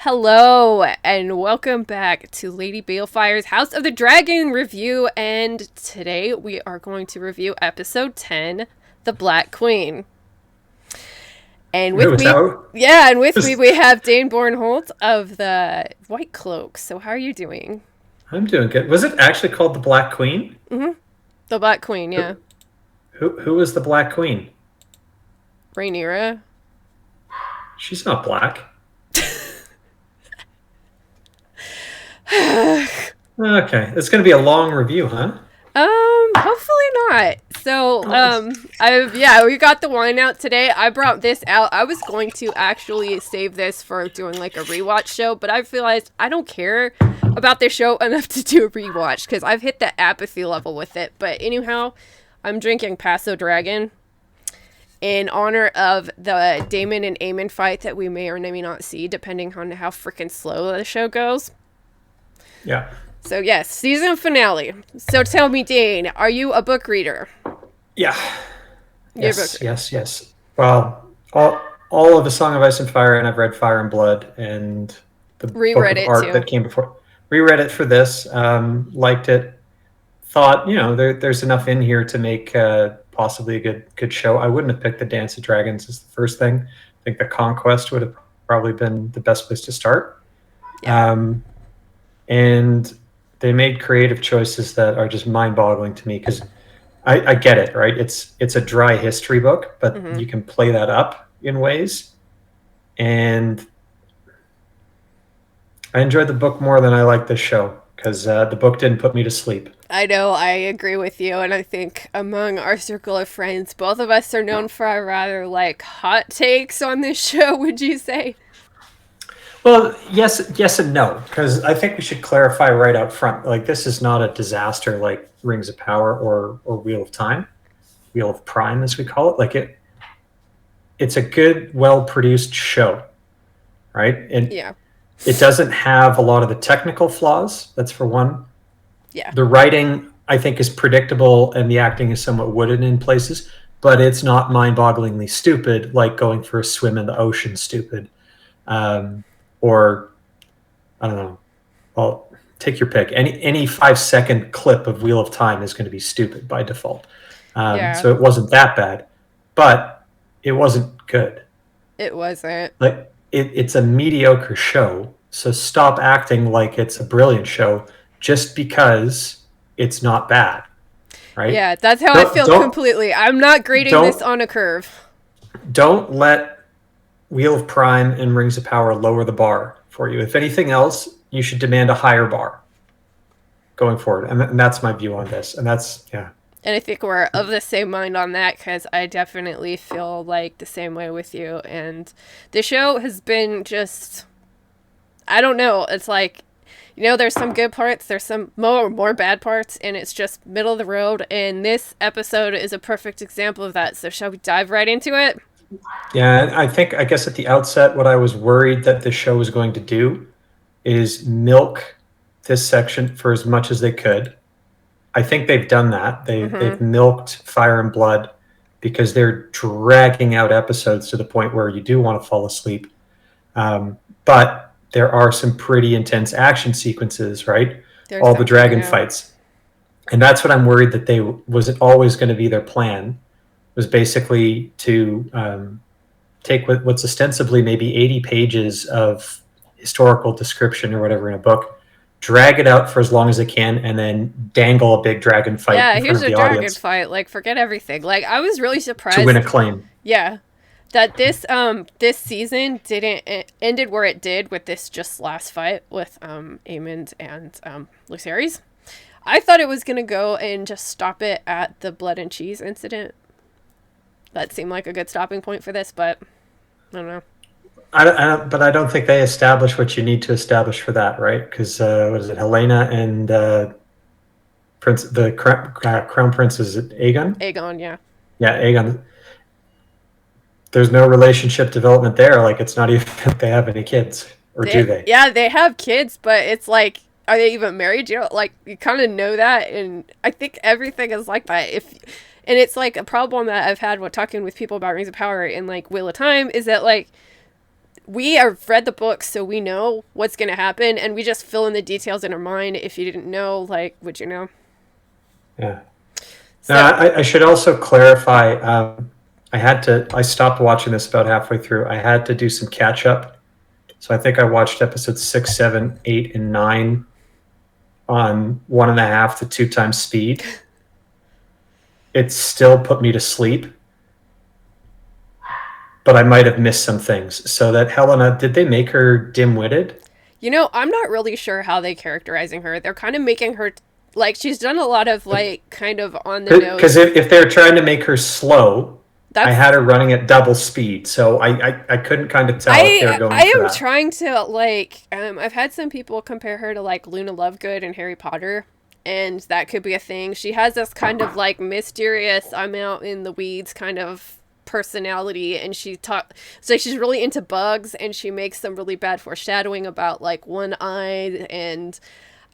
Hello, and welcome back to Lady Balefire's House of the Dragon review, and today we are going to review episode 10, The Black Queen. And with me, we have Dain Bornhald of the Whitecloaks. So how are you doing? I'm doing good. Was it actually called the Black Queen? Mm-hmm. The Black Queen, yeah. Who was the Black Queen? Rhaenyra. She's not black. Okay, it's going to be a long review, huh? Hopefully not. So, we got the wine out today. I brought this out. I was going to actually save this for doing like a rewatch show, but I realized I don't care about this show enough to do a rewatch because I've hit the apathy level with it. But anyhow, I'm drinking Paso Dragon in honor of the Daemon and Aemon fight that we may or may not see, depending on how freaking slow the show goes. Yeah. So yes, season finale. So tell me, Dain, are you a book reader? Yeah. Yes. Well, all of A Song of Ice and Fire, and I've read Fire and Blood, and the Reread book of it art too. that came before. Reread it for this. Liked it. Thought there's enough in here to make possibly a good show. I wouldn't have picked the Dance of Dragons as the first thing. I think the Conquest would have probably been the best place to start. Yeah. And they made creative choices that are just mind-boggling to me because I get it, right? It's a dry history book, but you can play that up in ways. And I enjoyed the book more than I liked the show because the book didn't put me to sleep. I know, I agree with you, and I think among our circle of friends, both of us are known for our rather, hot takes on this show, would you say? Well, yes and no, because I think we should clarify right out front. Like, this is not a disaster like Rings of Power or Wheel of Time, Wheel of Prime, as we call it. Like, it's a good, well-produced show, right? And Yeah. it doesn't have a lot of the technical flaws. That's for one. Yeah. The writing, I think, is predictable, and the acting is somewhat wooden in places, but it's not mind-bogglingly stupid, like going for a swim in the ocean stupid. Or I don't know. Well, take your pick. Any 5-second clip of Wheel of Time is going to be stupid by default. So it wasn't that bad, but it wasn't good. It wasn't. Like it's a mediocre show. So stop acting like it's a brilliant show just because it's not bad, right? Yeah, that's how I feel completely. I'm not grading this on a curve. Don't let Wheel of Prime and Rings of Power lower the bar for you. If anything else, you should demand a higher bar going forward. And that's my view on this. And that's, yeah. And I think we're of the same mind on that because I definitely feel like the same way with you. And the show has been just, I don't know. It's like, there's some good parts, there's some more bad parts, and it's just middle of the road. And this episode is a perfect example of that. So shall we dive right into it? Yeah, I guess at the outset, what I was worried that this show was going to do is milk this section for as much as they could. I think they've done that. They've milked Fire and Blood because they're dragging out episodes to the point where you do want to fall asleep. But there are some pretty intense action sequences, right? All the dragon fights. And that's what I'm worried that was always going to be their plan. Was basically to take what's ostensibly maybe 80 pages of historical description or whatever in a book, drag it out for as long as they can, and then dangle a big dragon fight in front of the audience. Yeah, here's a dragon fight. Like, forget everything. Like, I was really surprised to win acclaim. Yeah, that this season ended where it did with this just last fight with Aemond and Lucerys. I thought it was gonna go and just stop it at the blood and cheese incident. That seemed like a good stopping point for this, but I don't know. But I don't think they established what you need to establish for that, right? Because what is it, Helena and Crown Prince, is it Aegon? Aegon, yeah. Yeah, Aegon. There's no relationship development there. Like, it's not even if they have any kids, or do they? Yeah, they have kids, but it's like, are they even married? You kind of know that, and I think everything is like that. And it's like a problem that I've had with talking with people about Rings of Power and like Wheel of Time is that like we have read the books, so we know what's going to happen, and we just fill in the details in our mind. If you didn't know, like, would you know? Yeah. So, Now, I should also clarify. I stopped watching this about halfway through. I had to do some catch up. So I think I watched episodes 6, 7, 8, and 9 on 1.5 to 2 times speed. It still put me to sleep, but I might have missed some things. So that Helena, did they make her dim-witted? I'm not really sure how they characterizing her. They're kind of making her like she's done a lot of like kind of on the nose. Because if they're trying to make her slow, I That's had her running at double speed, so I couldn't kind of tell if they were going I for am that. trying to like I've had some people compare her to like Luna Lovegood and Harry Potter, and that could be a thing. She has this kind of like mysterious I'm out in the weeds kind of personality, and so she's really into bugs, and she makes some really bad foreshadowing about like one eye, and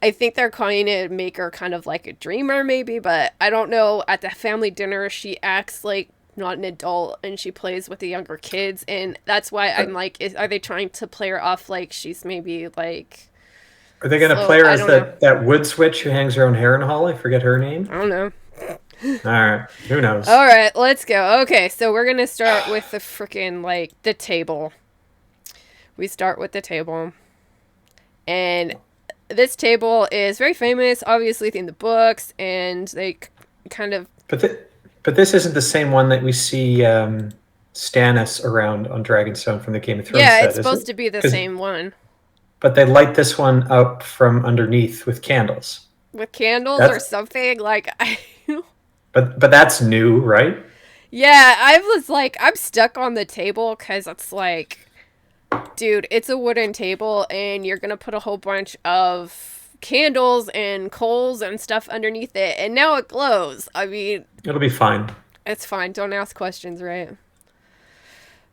I think they're trying to make her kind of like a dreamer maybe, but I don't know. At the family dinner she acts like not an adult, and she plays with the younger kids, and that's why I'm like, are they trying to play her off like she's maybe like Are they going to slow? play her I as don't know. that wood switch who hangs her own hair in Hall? I forget her name. I don't know. All right, who knows? All right, let's go. Okay, so we're gonna start with the freaking like the table. We start with the table, and this table is very famous, obviously in the books, and they kind of But this isn't the same one that we see Stannis around on Dragonstone from the Game of Thrones yeah, set, it's is supposed it? to be the 'Cause- same one But they light this one up from underneath with candles. with candles or That's something like I. but that's new, right? Yeah, I was like, I'm stuck on the table because it's like, dude, it's a wooden table and you're going to put a whole bunch of candles and coals and stuff underneath it. And now it glows. I mean, It'll be fine. it's fine. Don't ask questions, right?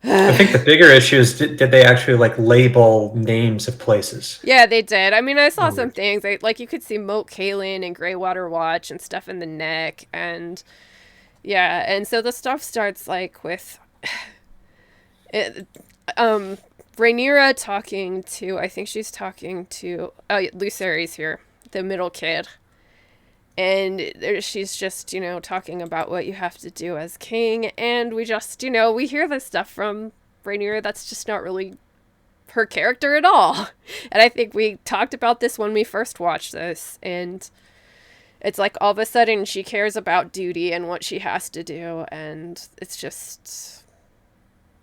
I think the bigger issue is did they actually like label names of places? Yeah, they did. I mean, I saw some Weird. things. Like, you could see Moat Cailin and Greywater Watch and stuff in the neck. And yeah, and so the stuff starts like with it, Rhaenyra talking to, I think she's talking to, Lucerys here, the middle kid. And she's just, talking about what you have to do as king. And we just, we hear this stuff from Rhaenyra that's just not really her character at all. And I think we talked about this when we first watched this. And it's like all of a sudden she cares about duty and what she has to do. And it's just...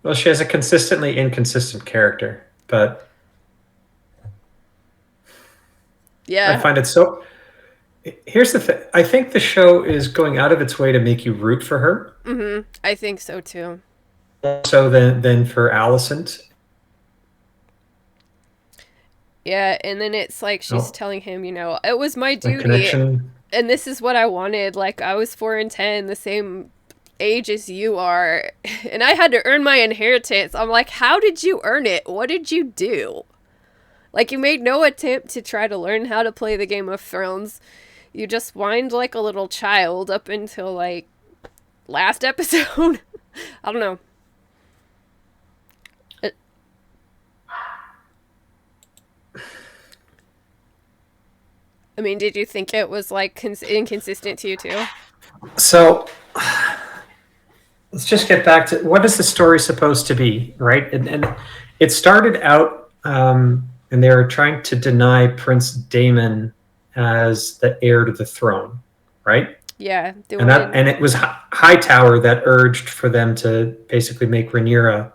Well, she has a consistently inconsistent character, but Yeah. I find it so. Here's the thing. I think the show is going out of its way to make you root for her, Mm-hmm. I think so too. more so than for Alicent. Yeah, and then it's like she's Oh, telling him, it was my the duty, connection. and this is what I wanted. Like, I was 4 and 10, the same age as you are, and I had to earn my inheritance. I'm like, how did you earn it? What did you do? Like, you made no attempt to try to learn how to play the Game of Thrones. You just whined like a little child up until, like, last episode. I don't know. I mean, did you think it was, like, inconsistent to you, too? So let's just get back to what is the story supposed to be, right? And it started out, and they were trying to deny Prince Daemon as the heir to the throne, right? Yeah. They And wanted... it was Hightower that urged for them to basically make Rhaenyra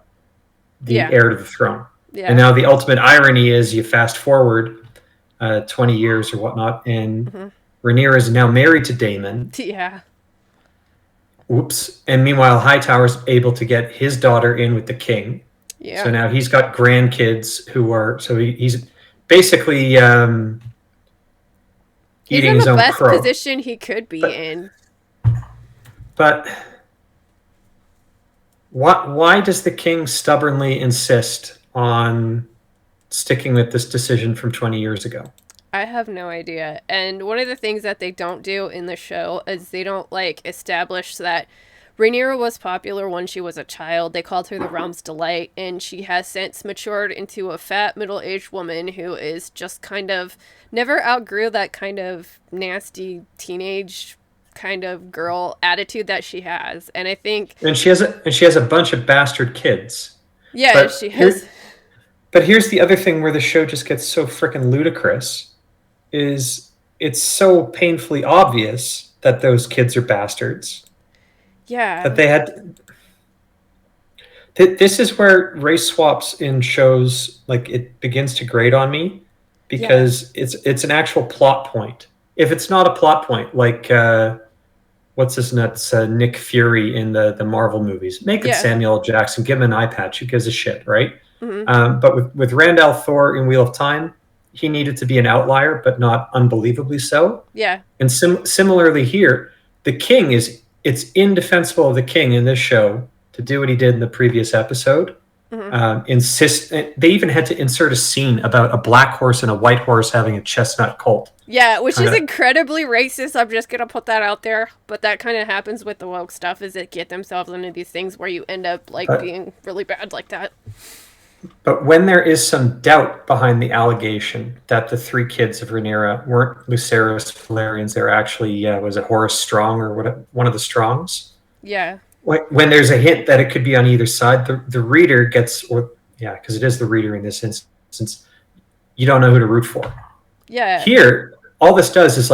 the Yeah. heir to the throne. Yeah. And now the ultimate irony is you fast forward 20 years or whatnot, and Mhm. Rhaenyra is now married to Daemon. Yeah. Whoops. And meanwhile, Hightower's able to get his daughter in with the king. Yeah. So now he's got grandkids who are, so he's basically He's eating in his the own best crow. position he could be But- in. But why does the king stubbornly insist on sticking with this decision from 20 years ago? I have no idea. And one of the things that they don't do in the show is they don't, like, establish that Rhaenyra was popular when she was a child. They called her the realm's delight, and she has since matured into a fat, middle-aged woman who is just kind of never outgrew that kind of nasty teenage kind of girl attitude that she has. And I think, And she has a bunch of bastard kids. yeah, But she has. but here's the other thing where the show just gets so freaking ludicrous is it's so painfully obvious that those kids are bastards. Yeah. That they had. This is where race swaps in shows like it begins to grate on me because it's an actual plot point. If it's not a plot point, like what's his nuts, Nick Fury in the Marvel movies, make it Samuel L. Jackson, give him an eye patch. Who gives a shit, right? Mm-hmm. But with Randall Thor in Wheel of Time, he needed to be an outlier, but not unbelievably so. Yeah. And similarly here, the king it's indefensible of the king in this show to do what he did in the previous episode. Mm-hmm. They even had to insert a scene about a black horse and a white horse having a chestnut colt. Yeah, which is incredibly racist. I'm just gonna put that out there. But that kind of happens with the woke stuff, is it get themselves into these things where you end up being really bad like that. But when there is some doubt behind the allegation that the three kids of Rhaenyra weren't Lucerys Valerians, they're actually, was it Horace Strong or one of the Strongs? Yeah. When there's a hint that it could be on either side, the reader gets, because it is the reader in this instance, you don't know who to root for. Yeah. Here, all this does is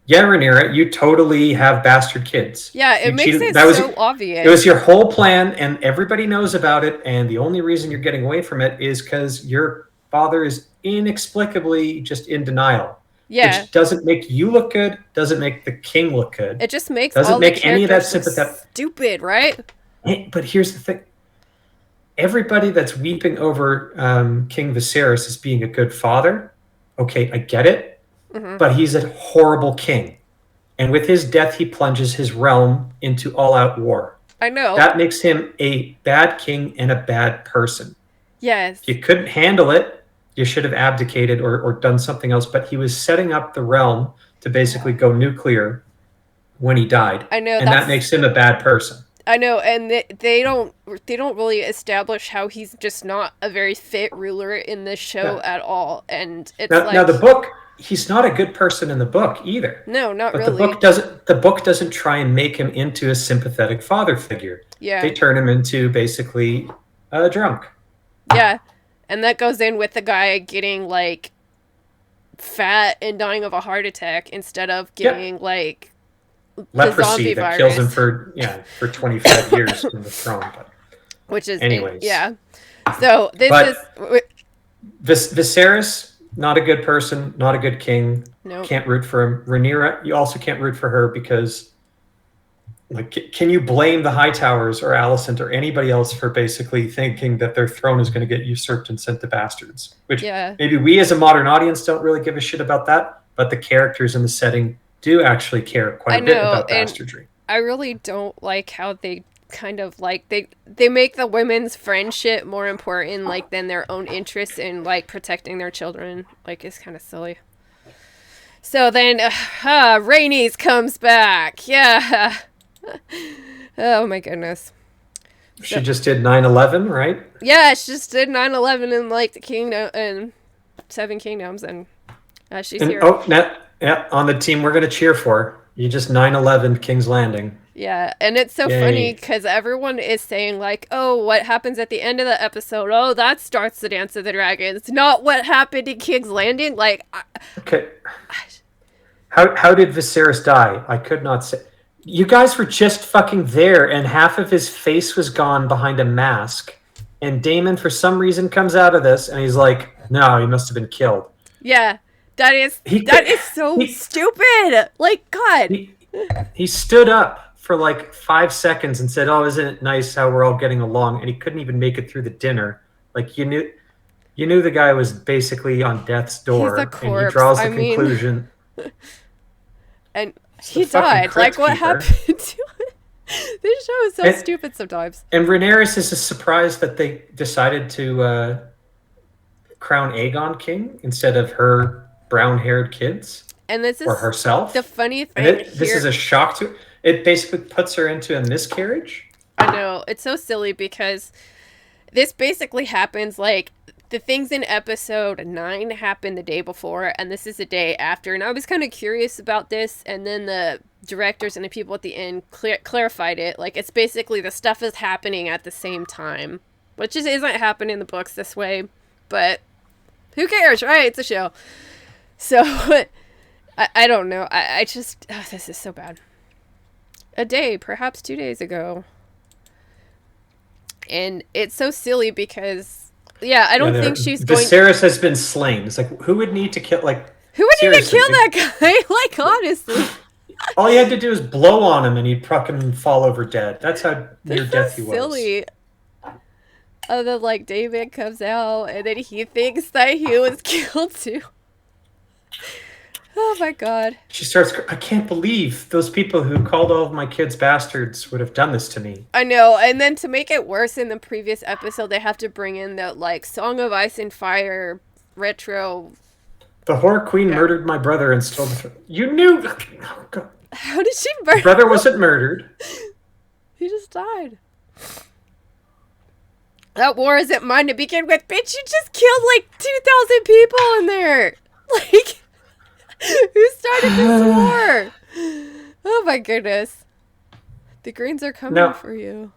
Rhaenyra, you totally have bastard kids. Yeah, it makes it so obvious. It was your whole plan, and everybody knows about it, and the only reason you're getting away from it is because your father is inexplicably just in denial. Yeah. Which doesn't make you look good, doesn't make the king look good. It just makes doesn't all make the any of that sympathetic. Stupid, right? But here's the thing. Everybody that's weeping over King Viserys as being a good father, okay, I get it. Mm-hmm. But he's a horrible king. And with his death, he plunges his realm into all-out war. I know. That makes him a bad king and a bad person. Yes. If you couldn't handle it, you should have abdicated or done something else. But he was setting up the realm to basically go nuclear when he died. I know. And that makes him a bad person. I know, and they don't really establish how he's just not a very fit ruler in this show at all. And it's now the book... He's not a good person in the book either. No, not really. But the book doesn't try and make him into a sympathetic father figure. Yeah. They turn him into basically a drunk. Yeah. And that goes in with the guy getting fat and dying of a heart attack instead of getting leprosy that kills him for 25 years in the throne. But which is anyways. Yeah. So Viserys, not a good person, not a good king. Nope. Can't root for him. Rhaenyra, you also can't root for her because, can you blame the Hightowers or Alicent or anybody else for basically thinking that their throne is going to get usurped and sent to bastards? Which maybe we as a modern audience don't really give a shit about that, but the characters in the setting do actually care quite a bit about bastardry. I really don't like how they kind of they make the women's friendship more important than their own interests in protecting their children. It's kind of silly. So then Rhaenys comes back. Yeah. Oh my goodness. She just did 9/11, right? Yeah, she just did 9/11 in the kingdom and Seven Kingdoms, and she's here. Oh, on the team we're gonna cheer for. You just 9/11 King's Landing. Yeah, and it's so funny because everyone is saying oh, what happens at the end of the episode? Oh, that starts the Dance of the Dragons. Not what happened in King's Landing. Okay. How did Viserys die? I could not say. You guys were just fucking there, and half of his face was gone behind a mask. And Daemon, for some reason, comes out of this, and he's like, "No, he must have been killed." Yeah, that is so stupid. God. He stood up for 5 seconds and said, "Oh, isn't it nice how we're all getting along?" And he couldn't even make it through the dinner. You knew the guy was basically on death's door. He's a corpse. And he draws the conclusion. And he died. What happened to it? This show is so stupid sometimes. And Rhaenyra is surprised that they decided to crown Aegon king instead of her brown-haired kids. And this is or herself. The funny thing this is a shock to It basically puts her into a miscarriage. I know. It's so silly because this basically happens like the things in episode 9 happened the day before, and this is the day after. And I was kind of curious about this, and then the directors and the people at the end clarified it. Like, it's basically the stuff is happening at the same time, which just isn't happening in the books this way. But who cares, right? It's a show. So, I don't know. I just, this is so bad. A day, perhaps 2 days ago. And it's so silly because, yeah, I don't think she's going... Viserys has been slain. It's like, who would need to kill, like... Who would need to kill that guy? Like, honestly. All you had to do is blow on him and he'd fucking fall over dead. That's how near death he was. Silly. And then, like, David comes out and then he thinks that he was killed too. Oh my god. She starts, I can't believe those people who called all of my kids bastards would have done this to me. I know, and then to make it worse in the previous episode, they have to bring in the, like, Song of Ice and Fire retro. The Whore Queen murdered my brother and stole the throne. You knew! Oh, God. How did she murder him? Brother wasn't murdered. He just died. That war isn't mine to begin with. Bitch, you just killed, like, 2,000 people in there! Like... Who started this war? Oh my goodness. The Greens are coming for you.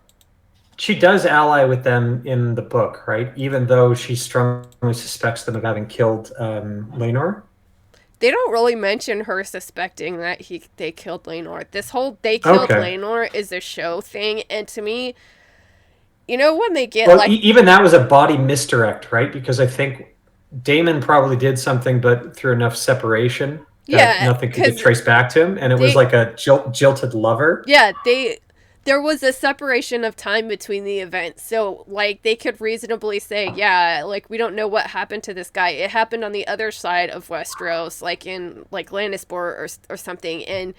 She does ally with them in the book, right? Even though she strongly suspects them of having killed Laenor. They don't really mention her suspecting that they killed Laenor. This whole they killed Laenor is a show thing, and to me, you know when they get even that was a body misdirect, right? Because I think Daemon probably did something, but through enough separation that nothing could get traced back to him, and it was like a jilted lover. Yeah, there was a separation of time between the events, so like they could reasonably say, yeah, like we don't know what happened to this guy. It happened on the other side of Westeros, like in like Lannisport or something, and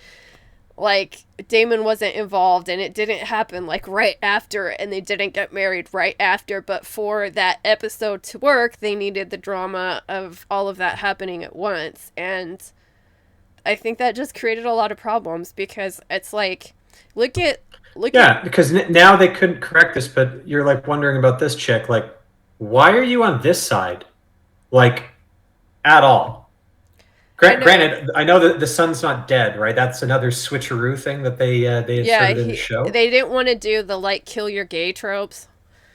like Daemon wasn't involved and it didn't happen like right after, and they didn't get married right after, but for that episode to work they needed the drama of all of that happening at once. And I think that just created a lot of problems because it's like because now they couldn't correct this, but you're like wondering about this chick, like why are you on this side, like at all? Granted, I know that the son's not dead, right? That's another switcheroo thing that they inserted in the show. They didn't want to do the, like, kill your gay tropes.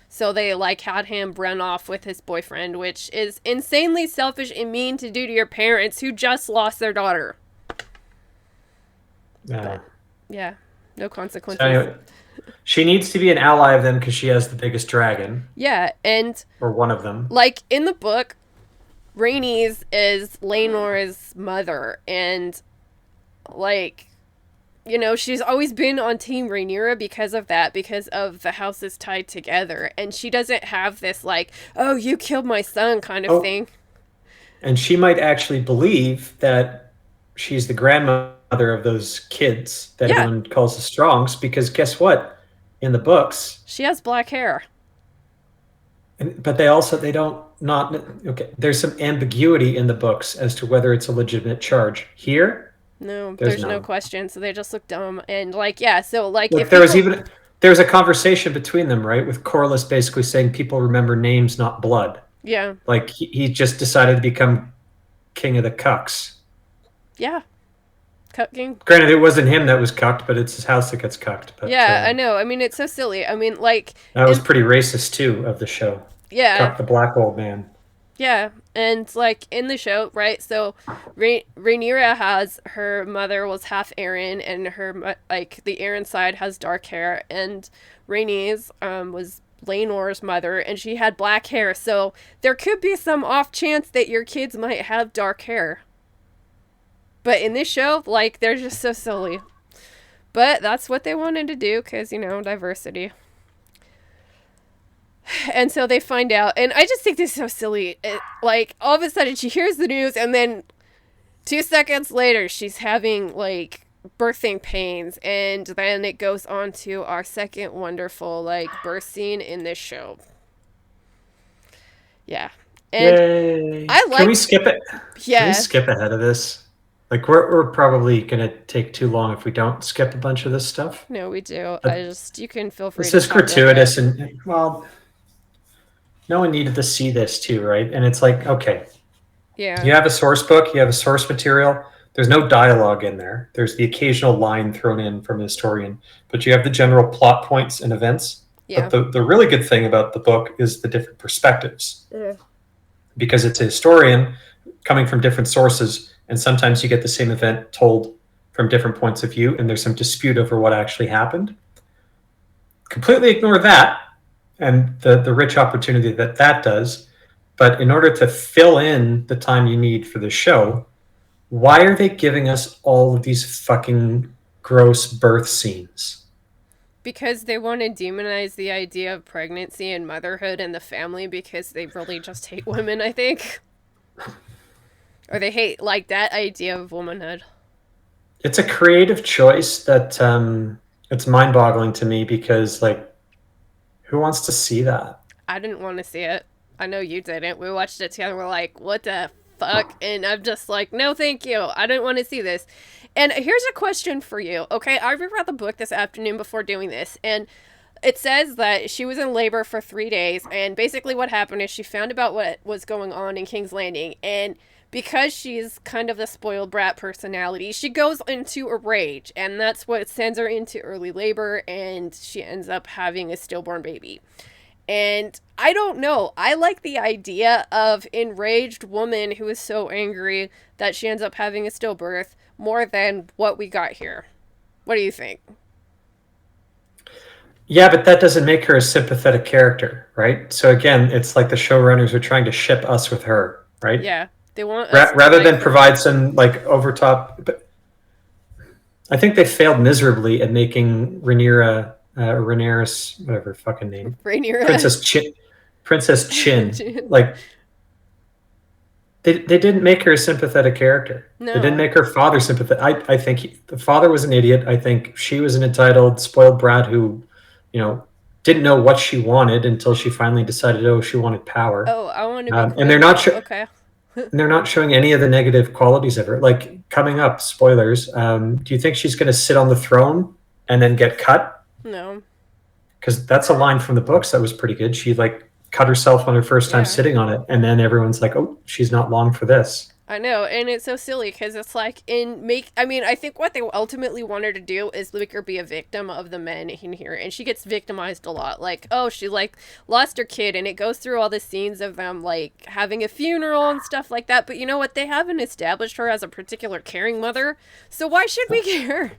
So they, like, had him run off with his boyfriend, which is insanely selfish and mean to do to your parents who just lost their daughter. But, yeah, no consequences. So anyway, she needs to be an ally of them because she has the biggest dragon. Yeah, and... Or one of them. Like, in the book... Rhaenys is Laenor's mother, and, like, you know, she's always been on Team Rhaenyra because of that, because of the houses tied together, and she doesn't have this, like, oh, you killed my son kind of thing. And she might actually believe that she's the grandmother of those kids that everyone calls the Strongs, because guess what? In the books... She has black hair. But there's some ambiguity in the books as to whether it's a legitimate charge. Here, there's no question. So they just look dumb, and so if there was a conversation between them, right, with Corlys basically saying people remember names, not blood. Yeah, like he just decided to become king of the cucks. Yeah. Cucking. Granted, it wasn't him that was cucked, but it's his house that gets cucked. But, I know. I mean, it's so silly. I mean, like... That was pretty racist, too, of the show. Yeah. Cuck the black old man. Yeah, and, like, in the show, right, so Rhaenyra has... Her mother was half Arryn, and her, like, the Arryn side has dark hair, and Rhaenys was Laenor's mother, and she had black hair, so there could be some off chance that your kids might have dark hair. But in this show, like, they're just so silly. But that's what they wanted to do, because, you know, diversity. And so they find out, and I just think this is so silly. Like, all of a sudden, she hears the news, and then 2 seconds later, she's having, like, birthing pains. And then it goes on to our second wonderful, like, birth scene in this show. Yeah. And Yay. Can we skip it? Yeah. Can we skip ahead of this? Like we're probably gonna take too long if we don't skip a bunch of this stuff. No, we do. But You can feel free this to is talk over gratuitous, it. and well, no one needed to see this too, right? And it's like, okay, Yeah. you have a source book, you have a source material. There's no dialogue in there. There's the occasional line thrown in from a historian, but you have the general plot points and events. Yeah. But the really good thing about the book is the different perspectives. Yeah. Because it's a historian coming from different sources, and sometimes you get the same event told from different points of view, and there's some dispute over what actually happened. Completely ignore that and the rich opportunity that does. But in order to fill in the time you need for the show, why are they giving us all of these fucking gross birth scenes? Because they want to demonize the idea of pregnancy and motherhood and the family because they really just hate women, I think. Or they hate, like, that idea of womanhood. It's a creative choice that it's mind-boggling to me because, like, who wants to see that? I didn't want to see it. I know you didn't. We watched it together. We're like, what the fuck? And I'm just like, no, thank you. I didn't want to see this. And here's a question for you. Okay, I reread the book this afternoon before doing this, and it says that she was in labor for 3 days, and basically what happened is she found about what was going on in King's Landing, and because she's kind of the spoiled brat personality, she goes into a rage, and that's what sends her into early labor, and she ends up having a stillborn baby. And I don't know. I like the idea of enraged woman who is so angry that she ends up having a stillbirth more than what we got here. What do you think? Yeah, but that doesn't make her a sympathetic character, right? So again, it's like the showrunners are trying to ship us with her, right? Yeah, they want us rather like than her. provide some like overtop. But I think they failed miserably at making Rhaenyra, whatever fucking name, Rhaenyra. Princess Chin. Like they didn't make her a sympathetic character. No. They didn't make her father sympathetic. I think the father was an idiot. I think she was an entitled, spoiled brat who, didn't know what she wanted until she finally decided, she wanted power. Oh, I want to be. And they're not okay. they're not showing any of the negative qualities of her. Like coming up, spoilers. Do you think she's going to sit on the throne and then get cut? No. Because that's a line from the books that was pretty good. She like cut herself on her first time sitting on it, and then everyone's like, "Oh, she's not long for this." I know, and it's so silly because it's like I think what they ultimately want her to do is make her be a victim of the men in here, and she gets victimized a lot. Like, she like lost her kid, and it goes through all the scenes of them like having a funeral and stuff like that. But you know what? They haven't established her as a particular caring mother, so why should we care?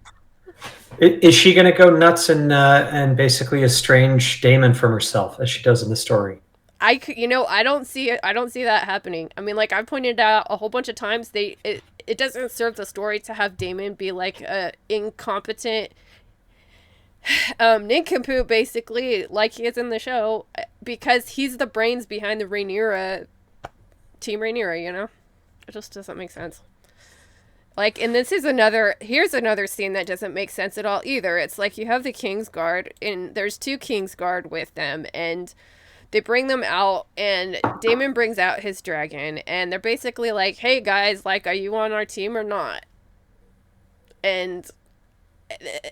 Is she going to go nuts and basically estrange Daemon from herself as she does in the story? I don't see it. I don't see that happening. I mean, like I pointed out a whole bunch of times, it doesn't serve the story to have Daemon be like a incompetent nincompoop, basically, like he is in the show, because he's the brains behind the Team Rhaenyra. It just doesn't make sense. Like, and here's another scene that doesn't make sense at all either. It's like you have the Kingsguard, and there's 2 Kingsguard with them, and they bring them out, and Daemon brings out his dragon, and they're basically like, hey guys, like, are you on our team or not? And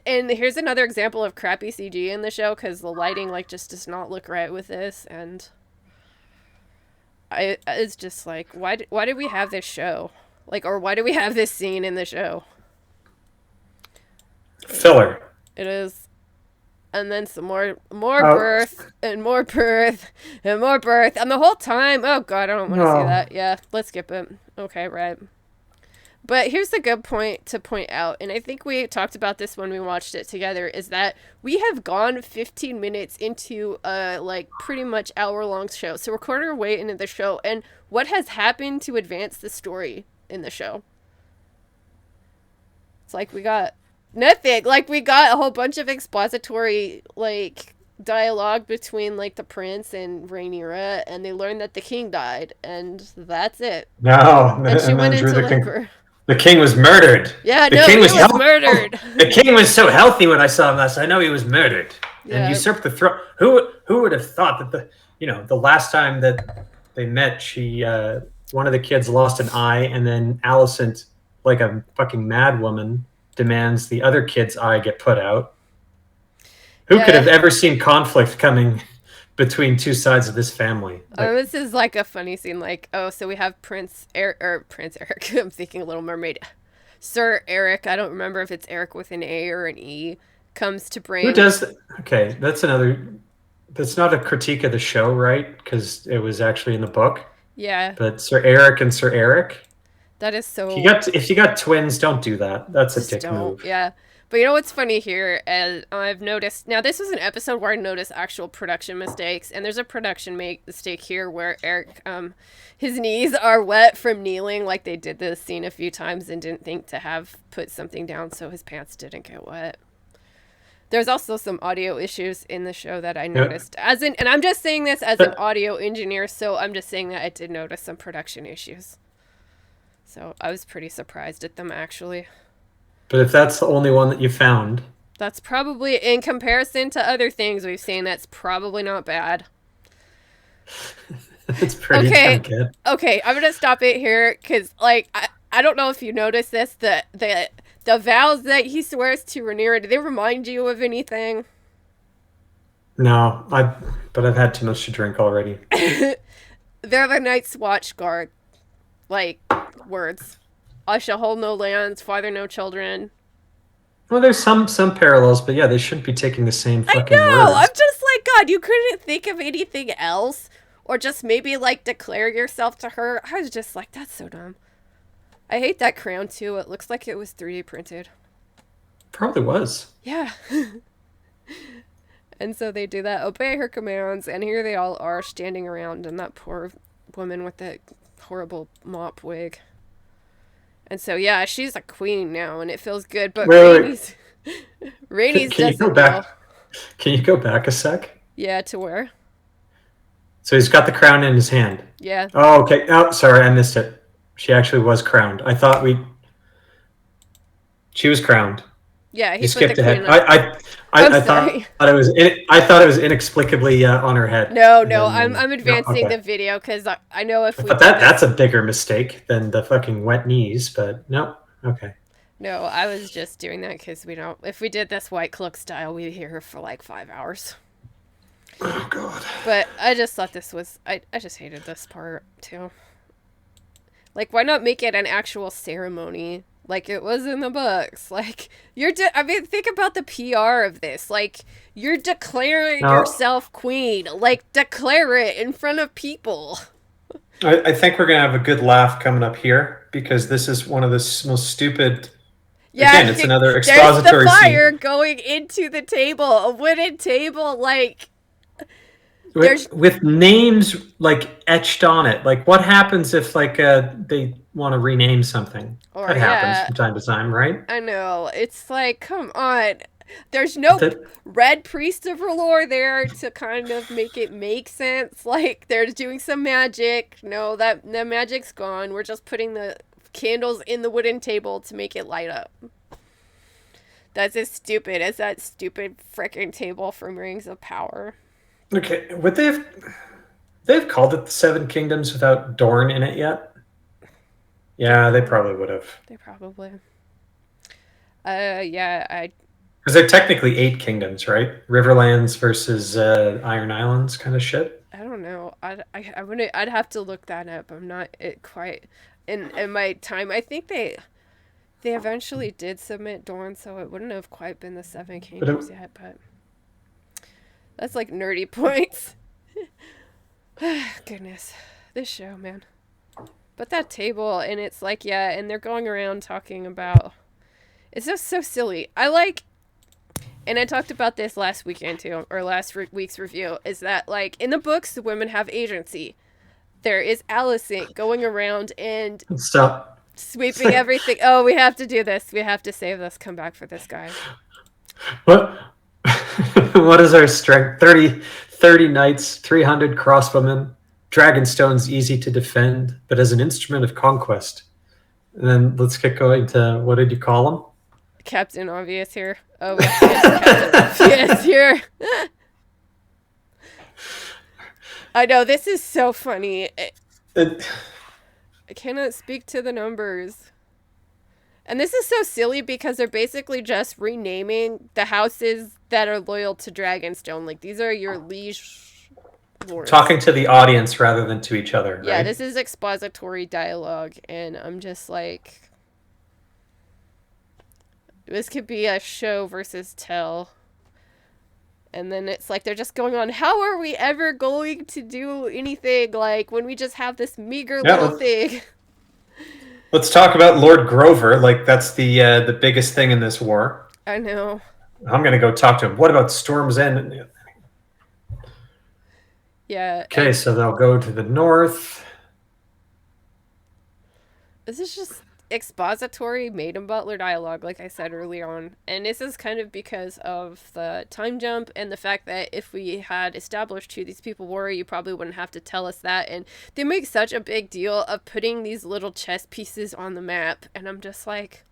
here's another example of crappy CG in the show, because the lighting, like, just does not look right with this, and it's just like, why did we have this show? Like, or why do we have this scene in the show? Filler. It is. And then some more birth, and more birth, and more birth. And the whole time, oh god, I don't want to see that. Yeah, let's skip it. Okay, right. But here's the good point to point out, and I think we talked about this when we watched it together, is that we have gone 15 minutes into a, like, pretty much hour-long show. So we're quarter our way into the show, and what has happened to advance the story in the show? It's like we got nothing. Like, we got a whole bunch of expository, like, dialogue between, like, the prince and Rhaenyra, and they learned that the king died, and that's it. No, and she went into labor. The king was murdered. Yeah, the king was murdered. The king was so healthy when I saw him last. I know he was murdered and usurped the throne. Who would have thought that the last time that they met, one of the kids lost an eye, and then Alicent like a fucking mad woman, demands the other kid's eye get put out. Who could Yeah. have ever seen conflict coming between two sides of this family? Like, This is like a funny scene. Like, oh, so we have Prince Eric, or Prince Eric. I'm thinking Little Mermaid. Sir Eric. I don't remember if it's Eric with an A or an E. Comes to who bring. does that? Okay, that's another. That's not a critique of the show, right? Because it was actually in the book. Yeah, But Sir Eric and Sir Eric. that is If you got twins, don't do that. That's a just dick don't. move. Yeah. But you know what's funny here? As I've noticed, now this was an episode where I noticed actual production mistakes, and there's a production mistake here where Eric, his knees are wet from kneeling, like they did this scene a few times and didn't think to have put something down so his pants didn't get wet. There's also some audio issues in the show that I noticed, and I'm just saying this as an audio engineer, so I'm just saying that I did notice some production issues. So I was pretty surprised at them, actually. But if that's the only one that you found, That's probably, in comparison to other things we've seen, that's probably not bad. it's pretty damn good. Okay, I'm gonna stop it here because, like, I don't know if you noticed this. The vows that he swears to Rhaenyra, do they remind you of anything? No, but I've had too much to drink already. They're the Night's Watch guard, like, words. I shall hold no lands, father no children. Well, there's some parallels, but yeah, they shouldn't be taking the same fucking I know. words. I'm just like, God, you couldn't think of anything else, or just maybe like declare yourself to her. I was just like, that's so dumb. I hate that crown too. It looks like it was 3D printed. Probably was. Yeah. And so they do that, obey her commands, and here they all are standing around, and that poor woman with that horrible mop wig. And so, yeah, she's a queen now, and it feels good, but Rhaenys Can you go back? Can you go back a sec? Yeah, to where? So he's got the crown in his hand. Yeah. Oh, okay. Oh, sorry, I missed it. She actually was crowned. I thought she was crowned. Yeah, he you skipped ahead. I'm sorry. I thought it was inexplicably on her head. No, I'm advancing the video because I know if we. But that's a bigger mistake than the fucking wet knees. But no, okay. No, I was just doing that because we don't. If we did this Whitecloak style, we'd be here for like 5 hours. Oh God. But I just thought this was. I just hated this part too. Like, why not make it an actual ceremony? Like it was in the books. Like I mean, think about the PR of this. Like you're declaring yourself queen. Like declare it in front of people. I think we're gonna have a good laugh coming up here because this is one of the most stupid. Yeah, again, it's another expository there's the fire scene. going into the table, a wooden table, like. With names like etched on it. Like what happens if like they want to rename something? That happens from time to time, right? I know. It's like, come on. There's no red priest of R'hllor there to kind of make it make sense. Like they're doing some magic. No, the magic's gone. We're just putting the candles in the wooden table to make it light up. That's as stupid as that stupid frickin' table from Rings of Power. Okay, would they've called it the Seven Kingdoms without Dorne in it yet? Yeah, they probably would have. They probably. Yeah, because they're technically 8 kingdoms, right? Riverlands versus Iron Islands kind of shit. I don't know. I'd have to look that up. I'm not quite in my time. I think they eventually did submit Dorne, so it wouldn't have quite been the 7 kingdoms yet, but that's like nerdy points. Goodness. This show, man. But that table, and it's like, yeah, and they're going around talking about... It's just so silly. And I talked about this last weekend, too, or last week's review, is that, like, in the books, the women have agency. There is Alicent going around and... Stop. Sweeping everything. Oh, we have to do this. We have to save this. Come back for this, guy. What? What is our strength? 30 knights, 300 crossbowmen. Dragonstone's easy to defend, but as an instrument of conquest. And then let's get going to, what did you call him? Captain Obvious here. Oh, Captain Obvious here. I know, this is so funny. I cannot speak to the numbers. And this is so silly because they're basically just renaming the houses that are loyal to Dragonstone. Like, these are your liege lords. Talking to the audience rather than to each other, Yeah, right? this is expository dialogue, and I'm just like, this could be a show versus tell. And then it's like they're just going on, how are we ever going to do anything, like, when we just have this meager little thing? Let's talk about Lord Grover. Like, that's the biggest thing in this war. I know. I'm going to go talk to him. What about Storm's End? Yeah. Okay, so they'll go to the north. This is just expository maiden butler dialogue, like I said early on. And this is kind of because of the time jump and the fact that if we had established who these people were, you probably wouldn't have to tell us that. And they make such a big deal of putting these little chess pieces on the map, and I'm just like,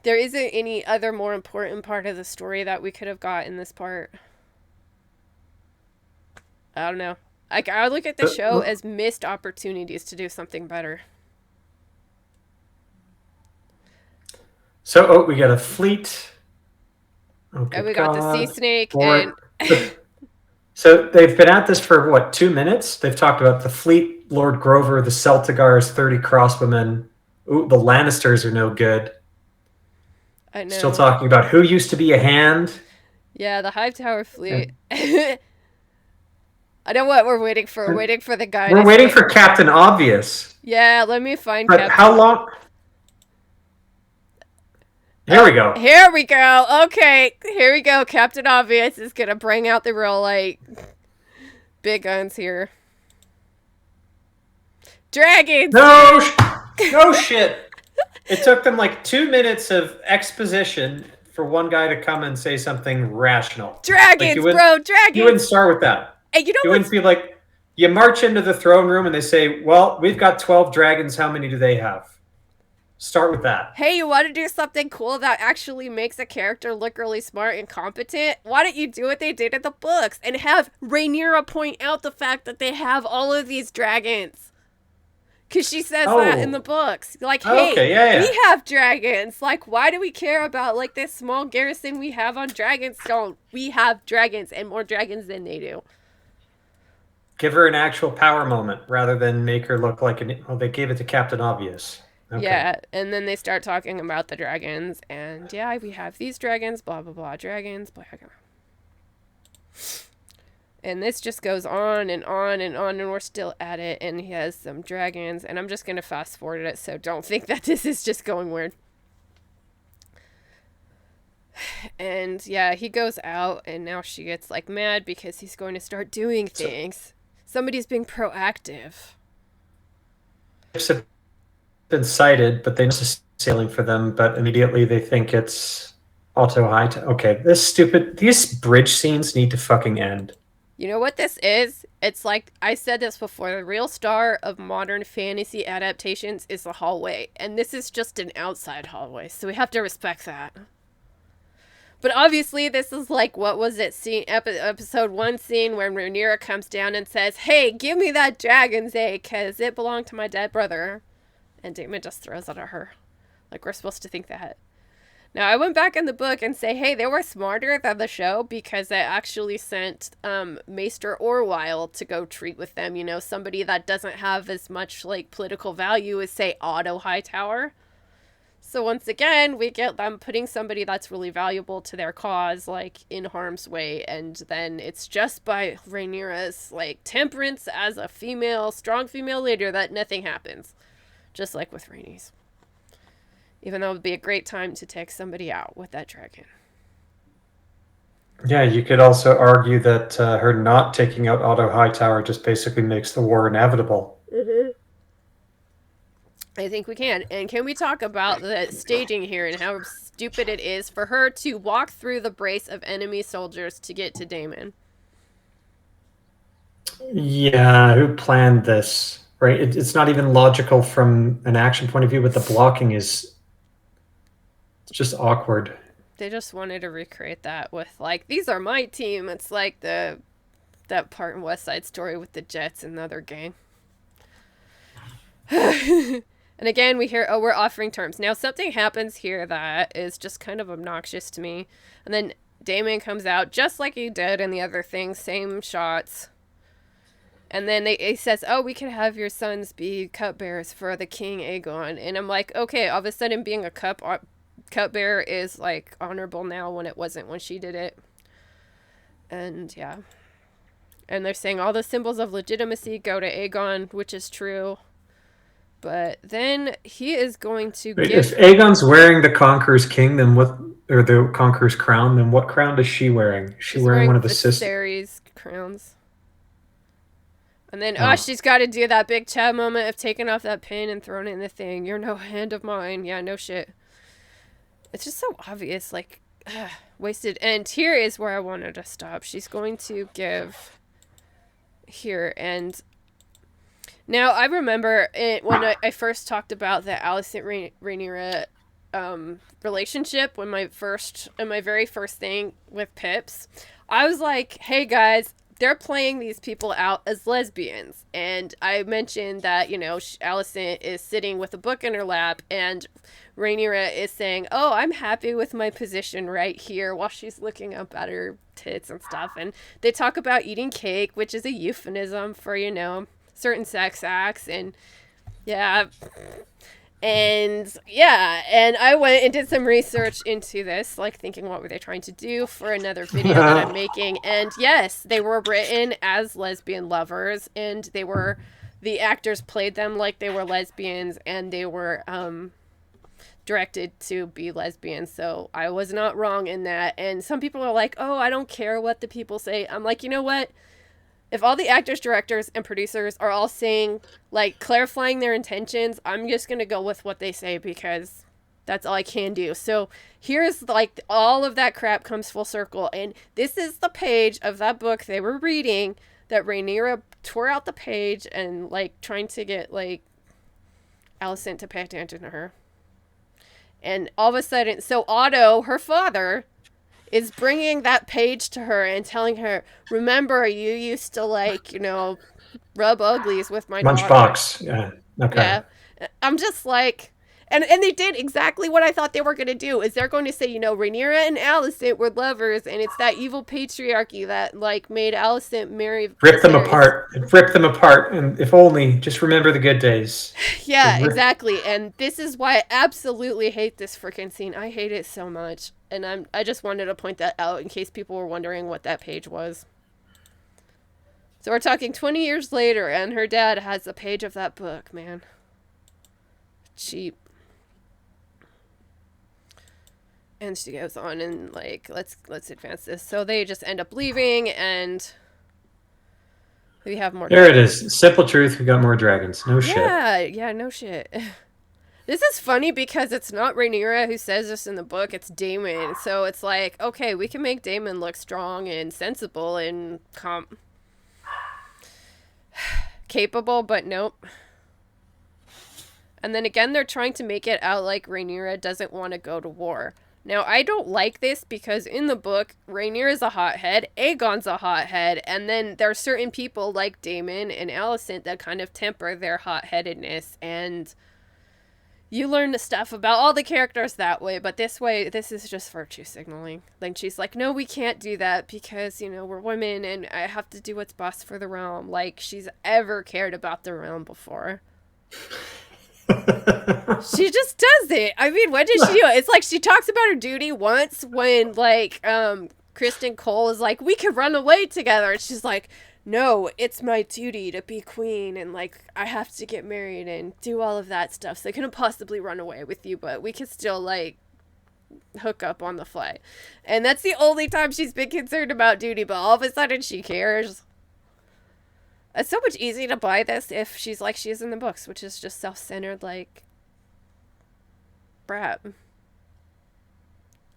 there isn't any other more important part of the story that we could have got in this part. I don't know. Like, I look at the show as missed opportunities to do something better. So, we got a fleet. Okay, and we got the sea snake. And so they've been at this for, what, 2 minutes? They've talked about the fleet, Lord Grover, the Celtigars, 30 crossbowmen. Ooh, the Lannisters are no good. I know. Still talking about who used to be a hand. Yeah, the Hightower fleet. I know what we're waiting for. We're waiting for the guy. We're waiting for Captain Obvious. Yeah, let me find Captain. How long? Here we go. Here we go. Okay, here we go. Captain Obvious is gonna bring out the real, like, big guns here. Dragons! No shit. It took them like 2 minutes of exposition for one guy to come and say something rational. Dragons, like, bro, dragons! You wouldn't start with that. And you know, you wouldn't feel like you march into the throne room and they say, well, we've got 12 dragons. How many do they have? Start with that. Hey, you want to do something cool that actually makes a character look really smart and competent? Why don't you do what they did in the books and have Rhaenyra point out the fact that they have all of these dragons? Because she says that in the books. Like, hey, we have dragons. Like, why do we care about, like, this small garrison we have on Dragonstone? We have dragons and more dragons than they do. Give her an actual power moment rather than make her look like they gave it to Captain Obvious. Okay. Yeah, and then they start talking about the dragons, and yeah, we have these dragons, blah, blah, blah, dragons, blah, blah. And this just goes on and on and on, and we're still at it, and he has some dragons, and I'm just going to fast forward it, so don't think that this is just going weird. And yeah, he goes out, and now she gets, like, mad because he's going to start doing things. Somebody's being proactive. Been cited, but they know it's sailing for them, but immediately they think it's Otto Hightower. Okay, these bridge scenes need to fucking end. You know what this is? It's like, I said this before, the real star of modern fantasy adaptations is the hallway, and this is just an outside hallway, so we have to respect that. But obviously, this is like, what was it, episode 1 scene where Rhaenyra comes down and says, hey, give me that dragon's egg, because it belonged to my dead brother. And Daemon just throws it at her. Like, we're supposed to think that. Now, I went back in the book and say, hey, they were smarter than the show because they actually sent Maester Orwyle to go treat with them. You know, somebody that doesn't have as much, like, political value as, say, Otto Hightower. So once again, we get them putting somebody that's really valuable to their cause, like, in harm's way. And then it's just by Rhaenyra's, like, temperance as a strong female leader that nothing happens. Just like with Rhaenys. Even though it would be a great time to take somebody out with that dragon. Yeah, you could also argue that her not taking out Otto Hightower just basically makes the war inevitable. Mm-hmm. I think we can. And can we talk about the staging here and how stupid it is for her to walk through the brace of enemy soldiers to get to Daemon? Yeah, who planned this? Right, it's not even logical from an action point of view, but the blocking is just awkward. They just wanted to recreate that with, like, these are my team. It's like that part in West Side Story with the Jets and the other gang. And And again, we hear, oh, we're offering terms. Now, something happens here that is just kind of obnoxious to me. And then Daemon comes out just like he did in the other thing, same shots. And then he says, oh, we can have your sons be cupbearers for the King Aegon. And I'm like, okay, all of a sudden being a cupbearer is like honorable now when it wasn't when she did it. And yeah. And they're saying all the symbols of legitimacy go to Aegon, which is true. But then he is going to Wait, give... if Aegon's wearing the Conqueror's King, then what? Or the Conqueror's crown, then what crown is she wearing? She's wearing one of the Viserys crowns. And then, she's got to do that big Chad moment of taking off that pin and throwing it in the thing. You're no hand of mine. Yeah, no shit. It's just so obvious, like, wasted. And here is where I wanted to stop. She's going to give here. And now I remember when I first talked about the Alicent Rhaenyra relationship, when my very first thing with Pips, I was like, hey guys, they're playing these people out as lesbians. And I mentioned that, you know, Alicent is sitting with a book in her lap and Rhaenyra is saying, oh, I'm happy with my position right here, while she's looking up at her tits and stuff. And they talk about eating cake, which is a euphemism for, you know, certain sex acts. And yeah. And yeah, and I went and did some research into this, like thinking what were they trying to do for another video that I'm making. And yes, they were written as lesbian lovers, and the actors played them like they were lesbians, and they were directed to be lesbians. So I was not wrong in that. And some people are like, oh, I don't care what the people say. I'm like, you know what? If all the actors, directors, and producers are all saying, like, clarifying their intentions, I'm just going to go with what they say because that's all I can do. So here's, like, all of that crap comes full circle. And this is the page of that book they were reading that Rhaenyra tore out the page and, like, trying to get, like, Alicent to pay attention to her. And all of a sudden, so Otto, her father, is bringing that page to her and telling her, remember, you used to, like, you know, rub uglies with my daughter. Lunchbox. Yeah. Okay. Yeah. I'm just like, and they did exactly what I thought they were going to do, is they're going to say, you know, Rhaenyra and Alicent were lovers, and it's that evil patriarchy that, like, made Alicent marry Rip them apart, and if only, just remember the good days. Yeah, exactly. And this is why I absolutely hate this freaking scene. I hate it so much. And I just wanted to point that out in case people were wondering what that page was. So we're talking 20 years later, and her dad has a page of that book, man. Cheap. And she goes on and, like, let's advance this. So they just end up leaving, and we have more. There it is. Simple truth. We got more dragons. No shit. Yeah, no shit. This is funny because it's not Rhaenyra who says this in the book, it's Daemon. So it's like, okay, we can make Daemon look strong and sensible and capable, but nope. And then again, they're trying to make it out like Rhaenyra doesn't want to go to war. Now, I don't like this because in the book, Rhaenyra's a hothead, Aegon's a hothead, and then there are certain people like Daemon and Alicent that kind of temper their hot-headedness, and you learn the stuff about all the characters that way, but this is just virtue signaling. Then she's like, no, we can't do that because, you know, we're women and I have to do what's best for the realm. Like she's ever cared about the realm before. She just does it. I mean, when did she do it? It's like she talks about her duty once when, like, Kristen Cole is like, we could run away together. And she's like, no, it's my duty to be queen, and, like, I have to get married and do all of that stuff, so I couldn't possibly run away with you, but we could still, like, hook up on the fly. And that's the only time she's been concerned about duty, but all of a sudden she cares. It's so much easier to buy this if she's like she is in the books, which is just self-centered, like, brat.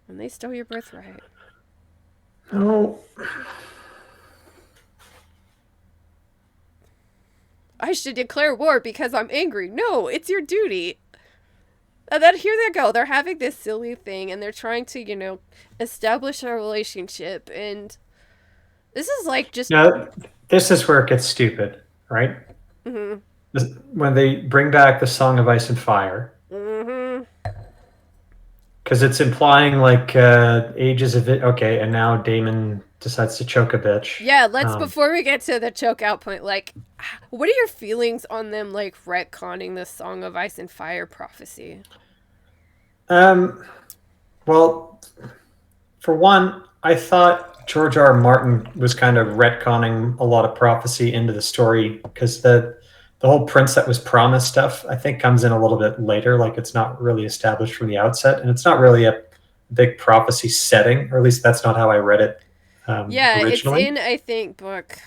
And they stole your birthright. Oh. I should declare war because I'm angry. No, it's your duty. And then here they go. They're having this silly thing, and they're trying to, you know, establish a relationship. And this is like just... Now, this is where it gets stupid, right? Mm-hmm. when they bring back the Song of Ice and Fire, Mm-hmm. because it's implying like ages of it. Okay, and now Damon decides to choke a bitch. Yeah, before we get to the choke out point, like, what are your feelings on them, like, retconning the Song of Ice and Fire prophecy? Well, for one, I thought George R. R. Martin was kind of retconning a lot of prophecy into the story because the whole prince that was promised stuff I think comes in a little bit later. Like it's not really established from the outset, and it's not really a big prophecy setting, or at least that's not how I read it Yeah, it's originally. in, I think, book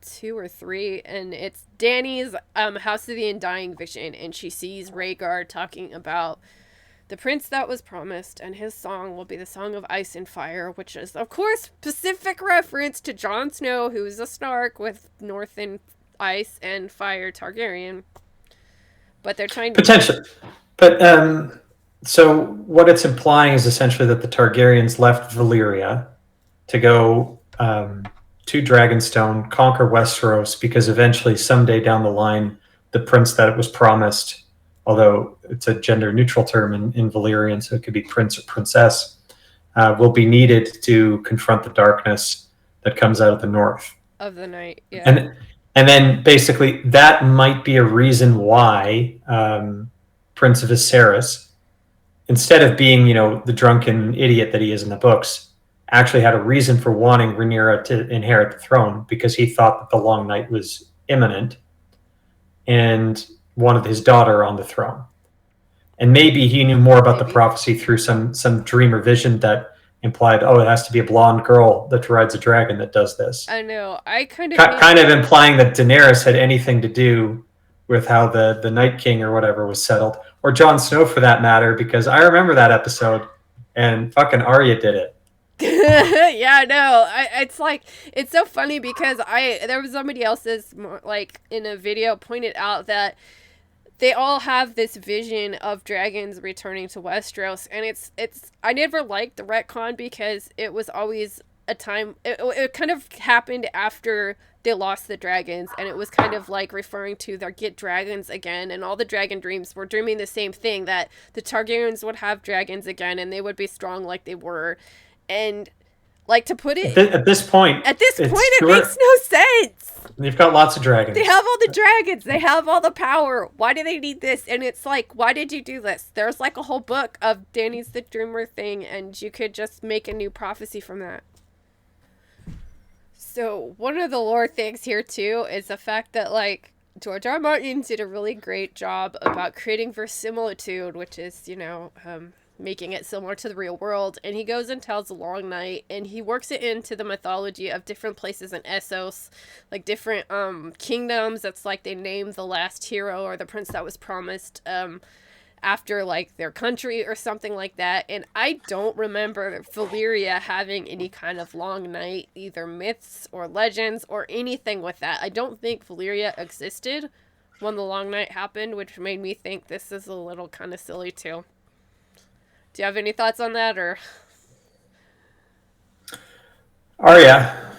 2 or 3, and it's Dany's House of the Undying vision, and she sees Rhaegar talking about the prince that was promised, and his song will be the Song of Ice and Fire, which is, of course, specific reference to Jon Snow, who is a Stark with North and Ice and Fire Targaryen. But they're trying to Potentially, but so what it's implying is essentially that the Targaryens left Valyria to go to Dragonstone, conquer Westeros, because eventually, someday down the line, the prince that it was promised, although it's a gender neutral term in Valyrian, so it could be prince or princess, will be needed to confront the darkness that comes out of the north. of the night. Yeah. And then basically that might be a reason why Prince of Viserys, instead of being, the drunken idiot that he is in the books, actually had a reason for wanting Rhaenyra to inherit the throne because he thought that the Long Night was imminent and wanted his daughter on the throne. And maybe he knew more about the prophecy through some dream or vision that implied, it has to be a blonde girl that rides a dragon that does this. I know. I kind of implying that Daenerys had anything to do with how the Night King or whatever was settled, or Jon Snow for that matter, because I remember that episode and fucking Arya did it. Yeah, no, it's like, it's so funny because there was somebody else's, like, in a video pointed out that they all have this vision of dragons returning to Westeros, and it's I never liked the retcon because it was always a time, it kind of happened after they lost the dragons, and it was kind of like referring to their get dragons again, and all the dragon dreams were dreaming the same thing, that the Targaryens would have dragons again and they would be strong like they were. And like, to put it at this point it makes no sense. They've got lots of dragons. They have all the dragons. They have all the power. Why do they need this? And it's like, why did you do this? There's like a whole book of Dany's the Dreamer thing, and you could just make a new prophecy from that. So one of the lore things here too is the fact that, like, George R. R. Martin did a really great job about creating verisimilitude, which is, making it similar to the real world, and he goes and tells the Long Night, and he works it into the mythology of different places in Essos, like different kingdoms. That's like they name the last hero or the prince that was promised after like their country or something like that. And I don't remember Valyria having any kind of Long Night, either myths or legends or anything with that. I don't think Valyria existed when the Long Night happened, which made me think this is a little kind of silly too. Do you have any thoughts on that, or? Arya,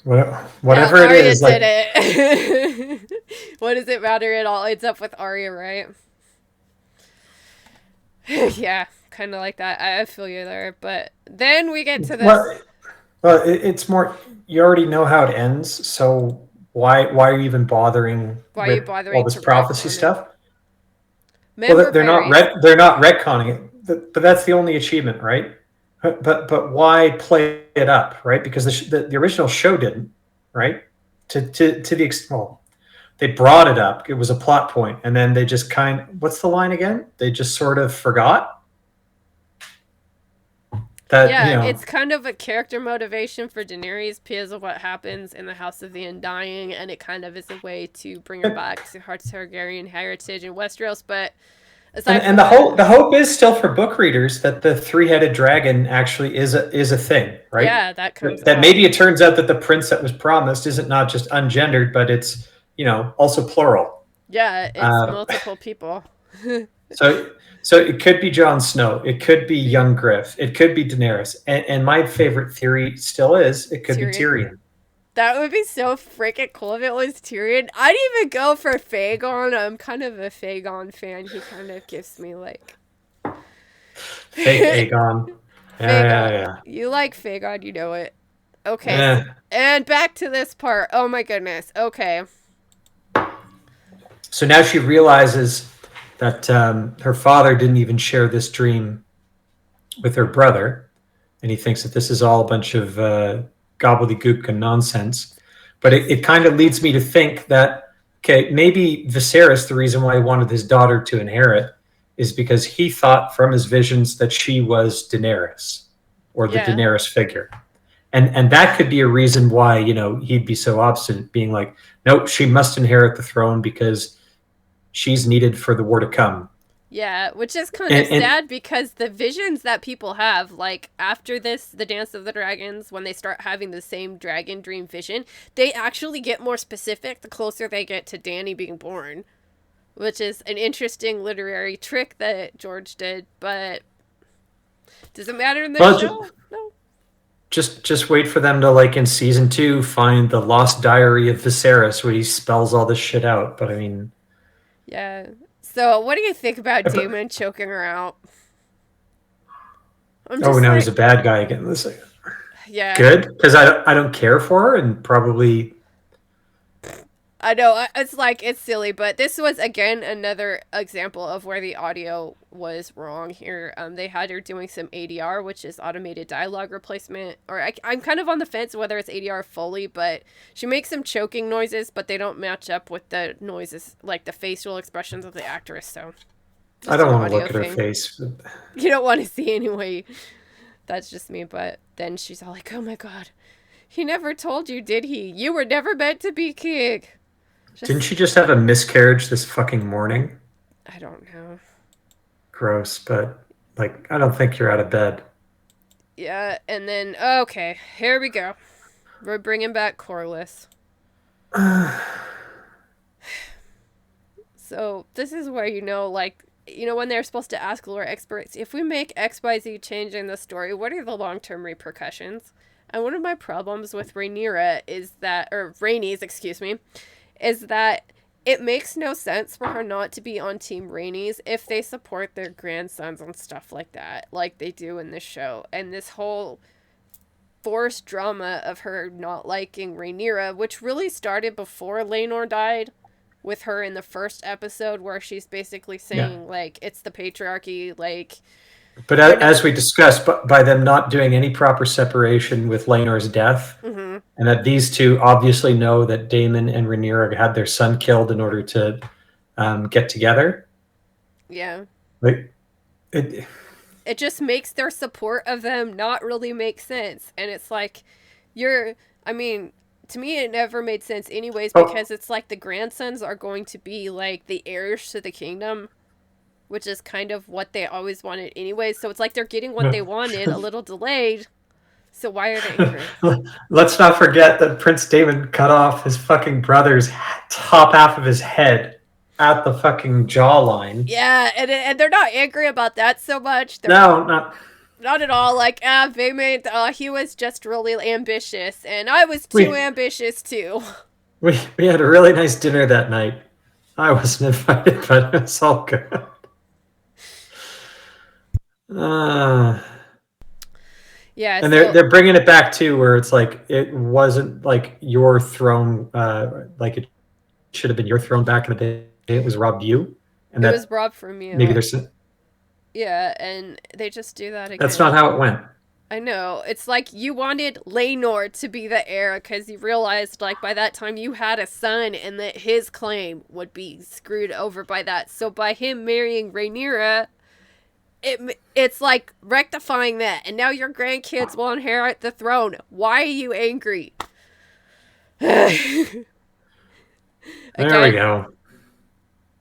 whatever it is, Arya did it. What does it matter at all? It's up with Arya, right? Yeah, kind of like that. I feel you there, but then we get to this. Well, it's more. You already know how it ends, so why are you even bothering? Why are you bothering all this prophecy stuff? Well, they're not retconning it. But that's the only achievement, right? But why play it up, right? Because the original show didn't, right? To the extent, well, they brought it up. It was a plot point, and then they just what's the line again? They just sort of forgot. That, it's kind of a character motivation for Daenerys because of what happens in the House of the Undying, and it kind of is a way to bring her back to her Targaryen heritage in Westeros, but. And the hope is still for book readers that the three-headed dragon actually is a thing, right? Yeah, that comes that maybe it turns out that the prince that was promised isn't not just ungendered, but it's also plural. Yeah, it's multiple people. So it could be Jon Snow, it could be young Griff, it could be Daenerys, and my favorite theory still is it could be Tyrion. That would be so freaking cool if it was Tyrion. I'd even go for Fagon. I'm kind of a Fagon fan. He kind of gives me like Fake Aegon. Yeah, yeah, Fagon. yeah. You like Fagon, you know it. Okay, Eh. and back to this part. Oh my goodness. Okay. So now she realizes that her father didn't even share this dream with her brother, and he thinks that this is all a bunch of gobbledygook and nonsense. But it kind of leads me to think that, okay, maybe Viserys, the reason why he wanted his daughter to inherit is because he thought from his visions that she was Daenerys, or the Yeah. Daenerys figure. And that could be a reason why, he'd be so obstinate, being like, nope, she must inherit the throne because she's needed for the war to come. Yeah, which is kind of And sad because the visions that people have, like after this, the Dance of the Dragons, when they start having the same dragon dream vision, they actually get more specific the closer they get to Dany being born, which is an interesting literary trick that George did. But does it matter in the well, show? No. just wait for them to, like, in season 2, find the lost diary of Viserys where he spells all this shit out. But I mean, Yeah. So, what do you think about but, Daemon choking her out? I'm oh, just now he's like, a bad guy again. This is yeah. good because I don't care for her, and probably I know, it's like, it's silly, but this was, again, another example of where the audio was wrong here. They had her doing some ADR, which is automated dialogue replacement, or I'm kind of on the fence whether it's ADR fully, but she makes some choking noises, but they don't match up with the noises, like the facial expressions of the actress, so I just an don't want to audio look at her thing. face. You don't want to see anyway. That's just me, but then she's all like, oh my god, he never told you, did he? You were never meant to be king. Didn't she just have a miscarriage this fucking morning? I don't know. Gross, but, like, I don't think you're out of bed. Yeah, and then, okay, here we go. We're bringing back Corlys. So, this is where, when they're supposed to ask lore experts, if we make XYZ change in the story, what are the long-term repercussions? And one of my problems with Rhaenyra is that, or Rhaenys, excuse me, is that it makes no sense for her not to be on Team Rhaenys if they support their grandsons and stuff like that, like they do in this show. And this whole forced drama of her not liking Rhaenyra, which really started before Laenor died, with her in the first episode where she's basically saying, Yeah. like, it's the patriarchy, like... But as we discussed, by them not doing any proper separation with Laenor's death, Mm-hmm. and that these two obviously know that Daemon and Rhaenyra had their son killed in order to get together. Yeah. Like, it just makes their support of them not really make sense. And it's like, to me it never made sense anyways, because it's like the grandsons are going to be like the heirs to the kingdom, which is kind of what they always wanted anyways. So it's like they're getting what they wanted, a little delayed. So why are they angry? Let's not forget that Prince Daemon cut off his fucking brother's top half of his head at the fucking jawline. Yeah, and they're not angry about that so much. Not at all. Like, he was just really ambitious, and I was too ambitious too. We had a really nice dinner that night. I wasn't invited, but it was all good. Yeah, and they're bringing it back too, where it's like it wasn't like your throne, like it should have been your throne back in the day. It was robbed you, and it was robbed from you. Maybe there's and they just do that again. That's not how it went. I know. It's like you wanted Laenor to be the heir because you realized, like, by that time you had a son and that his claim would be screwed over by that. So by him marrying Rhaenyra, it's like rectifying that. And now your grandkids will inherit the throne. Why are you angry? There we go.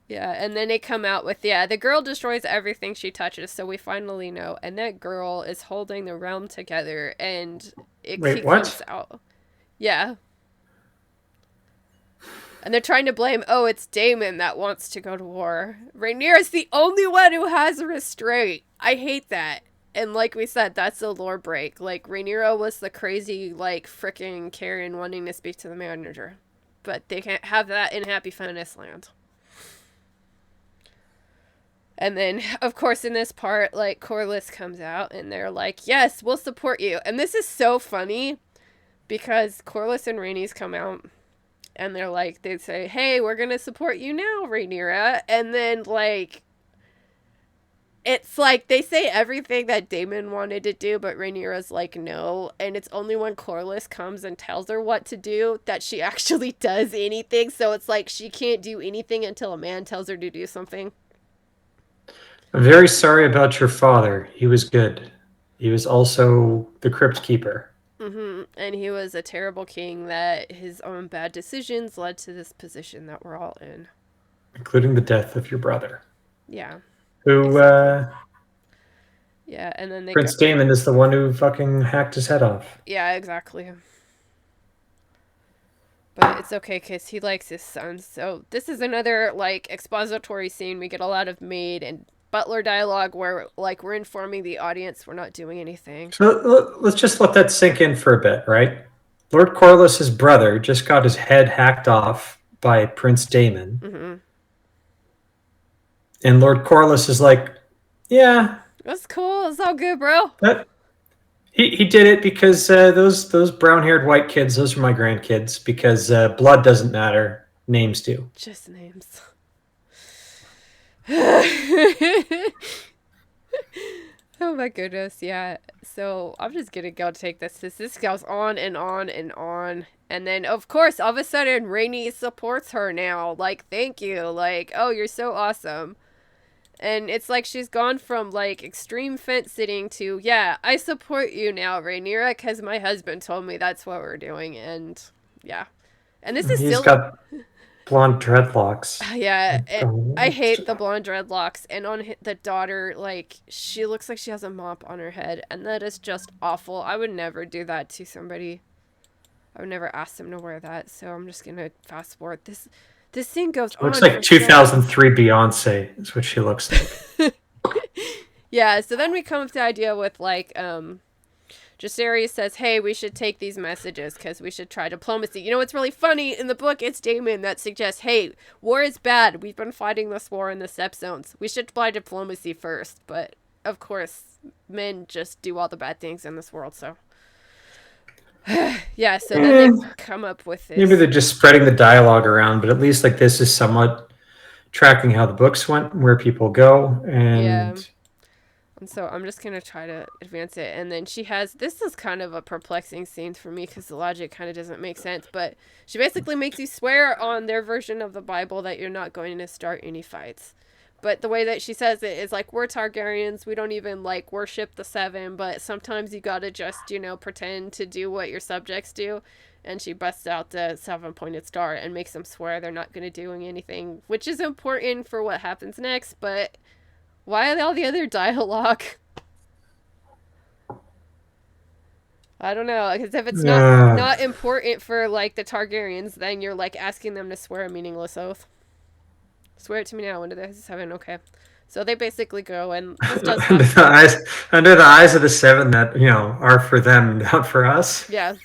Yeah, and then they come out with, the girl destroys everything she touches, so we finally know. And that girl is holding the realm together, and he comes out. Yeah. And they're trying to blame, it's Daemon that wants to go to war. Rhaenyra's the only one who has restraint. I hate that. And like we said, that's a lore break. Like, Rhaenyra was the crazy, like, frickin' Karen wanting to speak to the manager. But they can't have that in Happy Feminist Land. And then, of course, in this part, like, Corlys comes out, and they're like, yes, we'll support you. And this is so funny, because Corlys and Rhaenys come out, and they're like, they say, hey, we're gonna support you now, Rhaenyra. And then, like, it's like they say everything that Daemon wanted to do, but Rhaenyra's like, no. And it's only when Corlys comes and tells her what to do that she actually does anything. So it's like she can't do anything until a man tells her to do something. I'm very sorry about your father. He was good. He was also the crypt keeper. Mm-hmm. And he was a terrible king that his own bad decisions led to this position that we're all in. Including the death of your brother. Yeah. Who, yeah, and then Prince Daemon is the one who fucking hacked his head off. Yeah, exactly. But it's okay, because he likes his son. So this is another, like, expository scene. We get a lot of maid and butler dialogue where, like, we're informing the audience we're not doing anything. So let's just let that sink in for a bit, right? Lord Corlys's brother just got his head hacked off by Prince Daemon. Mm-hmm. And Lord Corlys is like, yeah. That's cool. It's all good, bro. But he did it because those brown-haired white kids, those are my grandkids, because blood doesn't matter. Names do. Just names. Oh my goodness, yeah. So I'm just gonna go take this. This goes on and on and on. And then, of course, all of a sudden, Rhaenys supports her now. Like, thank you. Like, oh, you're so awesome. And it's like she's gone from, like, extreme fence sitting to, yeah, I support you now, Rhaenyra, because my husband told me that's what we're doing. And, yeah. And this is He's got blonde dreadlocks. Yeah, I hate the blonde dreadlocks. And on the daughter, like, she looks like she has a mop on her head. And that is just awful. I would never do that to somebody. I would never ask them to wear that. So I'm just going to fast forward. This scene goes on. Looks like 2003 Beyonce is what she looks like. Yeah, so then we come up to the idea with, like, Jacaerys says, hey, we should take these messages because we should try diplomacy. You know what's really funny? In the book, it's Daemon that suggests, hey, war is bad. We've been fighting this war in the steppe zones. We should apply diplomacy first. But, of course, men just do all the bad things in this world, so. Yeah, so then they come up with this. Maybe they're just spreading the dialogue around, but at least, like, this is somewhat tracking how the books went, where people go, and... Yeah. And so I'm just going to try to advance it. And then she has, this is kind of a perplexing scene for me because the logic kind of doesn't make sense. But she basically makes you swear on their version of the Bible that you're not going to start any fights. But the way that she says it is like, we're Targaryens. We don't even, like, worship the seven. But sometimes you got to just, you know, pretend to do what your subjects do. And she busts out the 7-pointed star and makes them swear they're not going to do anything. Which is important for what happens next. But... why all the other dialogue? I don't know, because if it's not important for, like, the Targaryens, then you're, like, asking them to swear a meaningless oath. Swear it to me now, under the 7, okay. So they basically go, and this does under the eyes of the 7 that, you know, are for them, not for us. Yeah.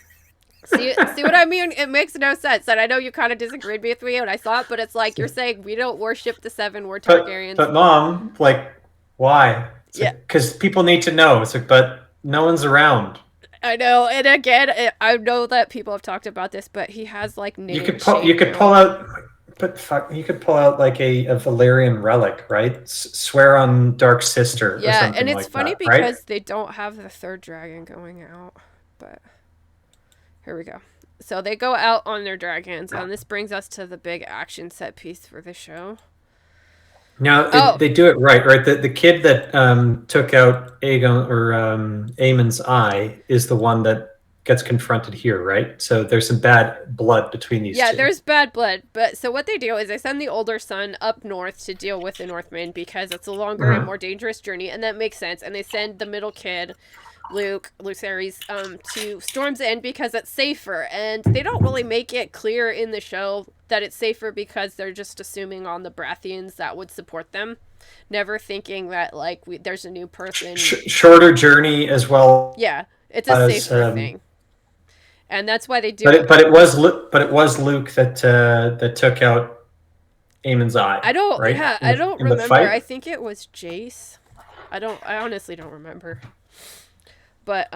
See what I mean? It makes no sense. And I know you kind of disagreed with me when I saw it, but it's like you're saying we don't worship the 7, we're Targaryens. But Mom, like, why? Yeah. Because people need to know. It's like, but no one's around. I know, and again, I know that people have talked about this, but he has, like, name you could pull out, but fuck, you could pull out like a Valyrian relic, right? Swear on Dark Sister. Yeah, or something and it's like funny that, because right? they don't have the 3rd dragon going out, but here we go. So they go out on their dragons, and this brings us to the big action set piece for the show. Now they do it right? The kid that took out Aegon or Aemon's eye is the one that gets confronted here, right? So there's some bad blood between these two. Yeah, there's bad blood. But so what they do is they send the older son up north to deal with the Northmen because it's a longer and more dangerous journey, and that makes sense. And they send the middle kid, Lucerys, to Storm's End because it's safer. And they don't really make it clear in the show that it's safer because they're just assuming on the Baratheons that would support them. never thinking that like there's a new person. Shorter journey as well Yeah, it's a as, safer thing, and that's why they do but it. it was Luke that that took out Eamon's eye, I don't. right? Yeah, I don't In the remember. I fight. think it was Jace. I don't. I honestly don't remember. But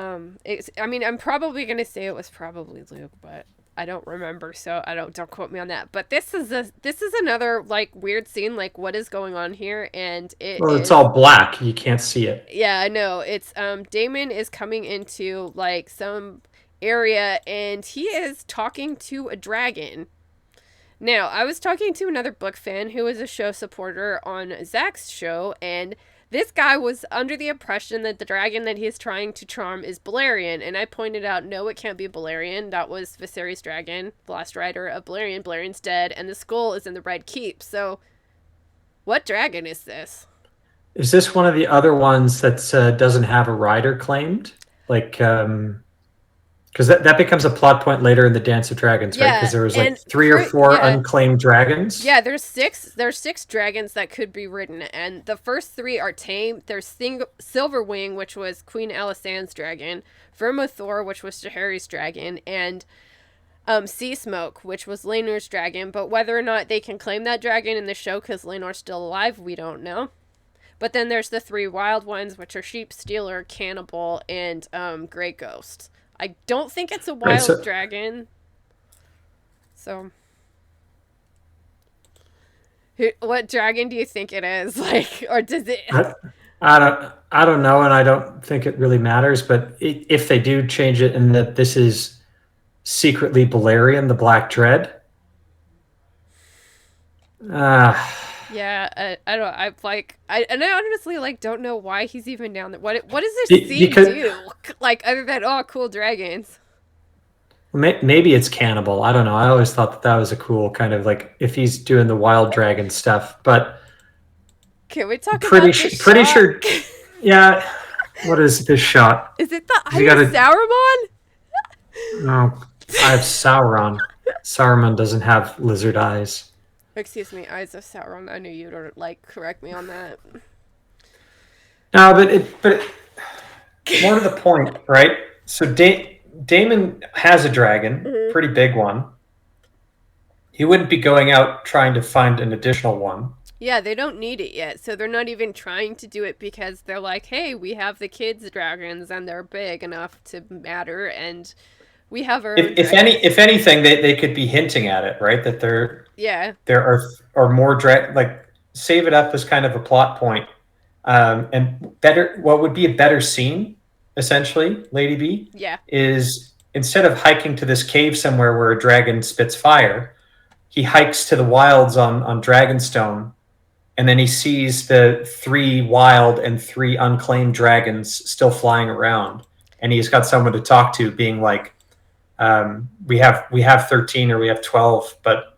it's. I mean, I'm probably gonna say it was probably Luke, but I don't remember, so I don't quote me on that. But this is another like weird scene. Like, what is going on here? And it Well, it's is. all black. You can't see it. Yeah, I know. It's Damon is coming into like some area, and he is talking to a dragon. Now, I was talking to another book fan who is a show supporter on Zach's show, and this guy was under the impression that the dragon that he's trying to charm is Balerion, and I pointed out, no, it can't be Balerion. That was Viserys' dragon, the last rider of Balerion. Balerion's dead, and the skull is in the Red Keep. So, what dragon is this? Is this one of the other ones that doesn't have a rider claimed? Like, because that becomes a plot point later in the Dance of Dragons, right? Because Yeah, there was like and three or four yeah, unclaimed dragons. yeah. There's six dragons that could be ridden, and the first three are tame. There's Silverwing, which was Queen Alysanne's dragon, Vermithor, which was Jaehaerys' dragon, and Sea Smoke, which was Laenor's dragon. But whether or not they can claim that dragon in the show because Laenor's still alive, we don't know. But then there's the three wild ones, which are Sheep, Stealer, Cannibal, and Grey Ghost. I don't think it's a Right. wild dragon. So, what dragon do you think it is? Like, or does it? I don't know, and I don't think it really matters. But if they do change it, and that this is secretly Balerion, the Black Dread. Yeah, I don't. I like. I honestly like don't know why he's even down there. What does this scene do? Like other than cool dragons. Maybe it's Cannibal. I don't know. I always thought that was a cool kind of like if he's doing the wild dragon stuff. But can we talk about this pretty shot? sure. Yeah. What is this shot? Is it the Eye of Sauron? No, Eye of Sauron. Saruman doesn't have lizard eyes. Excuse me, Eyes of Sauron. I knew you'd like correct me on that. No, but more to the point, right? So Daemon has a dragon, pretty big one. He wouldn't be going out trying to find an additional one. Yeah, they don't need it yet, so they're not even trying to do it because they're like, hey, we have the kids' dragons and they're big enough to matter, and we have our if anything, they could be hinting at it, right? That there are more like save it up as kind of a plot point, and better. What would be a better scene, essentially, Lady B, is instead of hiking to this cave somewhere where a dragon spits fire, he hikes to the wilds on Dragonstone, and then he sees the 3 wild and 3 unclaimed dragons still flying around, and he's got someone to talk to, being like, we have 13 or we have 12, but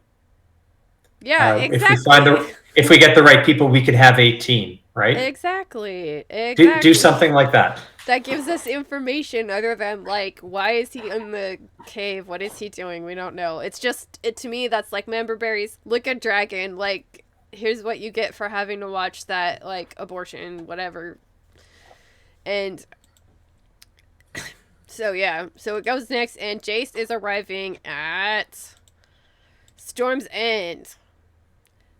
exactly. If we get the right people, we could have 18, right? Exactly. Do something like that. That gives us information other than like, why is he in the cave? What is he doing? We don't know. It's just to me that's like member berries. Look at dragon. Like, here's what you get for having to watch that, like, abortion, whatever. And so it goes next, and Jace is arriving at Storm's End.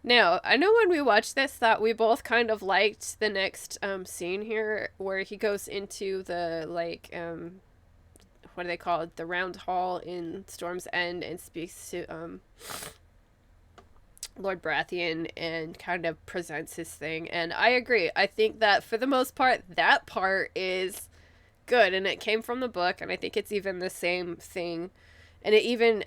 Now, I know when we watched this that we both kind of liked the next scene here where he goes into the, like, what do they call it? The round hall in Storm's End and speaks to Lord Baratheon and kind of presents his thing. And I agree. I think that for the most part, that part is good, and it came from the book, and I think it's even the same thing. And it even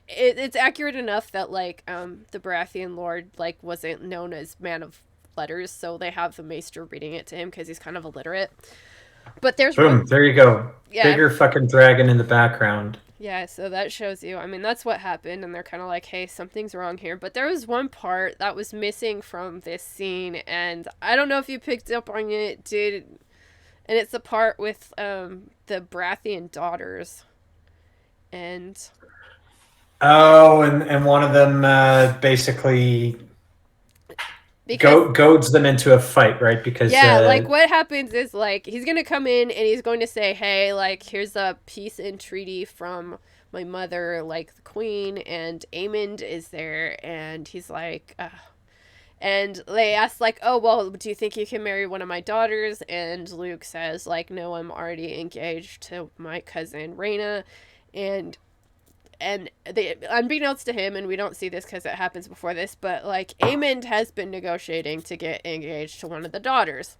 it's accurate enough that like the Baratheon Lord like wasn't known as man of letters, so they have the Maester reading it to him because he's kind of illiterate. But there's there you go. Bigger fucking dragon in the background. Yeah, so that shows you. I mean, that's what happened, and they're kind of like, hey, something's wrong here. But there was one part that was missing from this scene, and I don't know if you picked up on it, dude. And it's the part with the Baratheon daughters. And and one of them basically because goads them into a fight, right? Because yeah, like what happens is like he's gonna come in and he's going to say, "Hey, like here's a peace and treaty from my mother, like the queen," and Aemond is there, and he's like, and they ask like, "Oh, well, do you think you can marry one of my daughters?" And Luke says like, "No, I'm already engaged to my cousin Rhaena," and they, unbeknownst to him, and we don't see this because it happens before this, but like Aemond has been negotiating to get engaged to one of the daughters,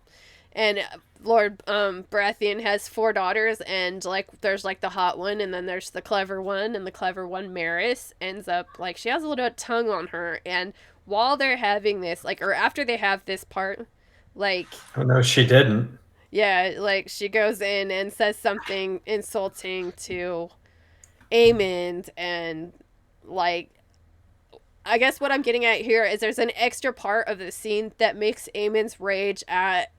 and Lord Baratheon has 4 daughters, and like there's like the hot one, and then there's the clever one, and the clever one, Maris, ends up like she has a little tongue on her, and while they're having this, like, or after they have this part, like, oh no, she didn't. yeah, like she goes in and says something insulting to Aemond, and like I guess what I'm getting at here is there's an extra part of the scene that makes Aemon's rage at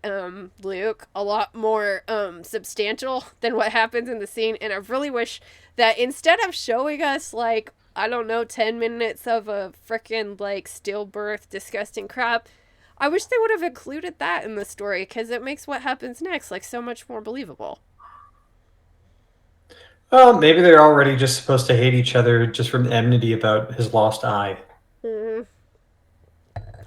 Luke a lot more substantial than what happens in the scene, and I really wish that instead of showing us like, I don't know, 10 minutes of a freaking like stillbirth disgusting crap, I wish they would have included that in the story, because it makes what happens next like so much more believable. Well, maybe they're already just supposed to hate each other just from enmity about his lost eye. Mm.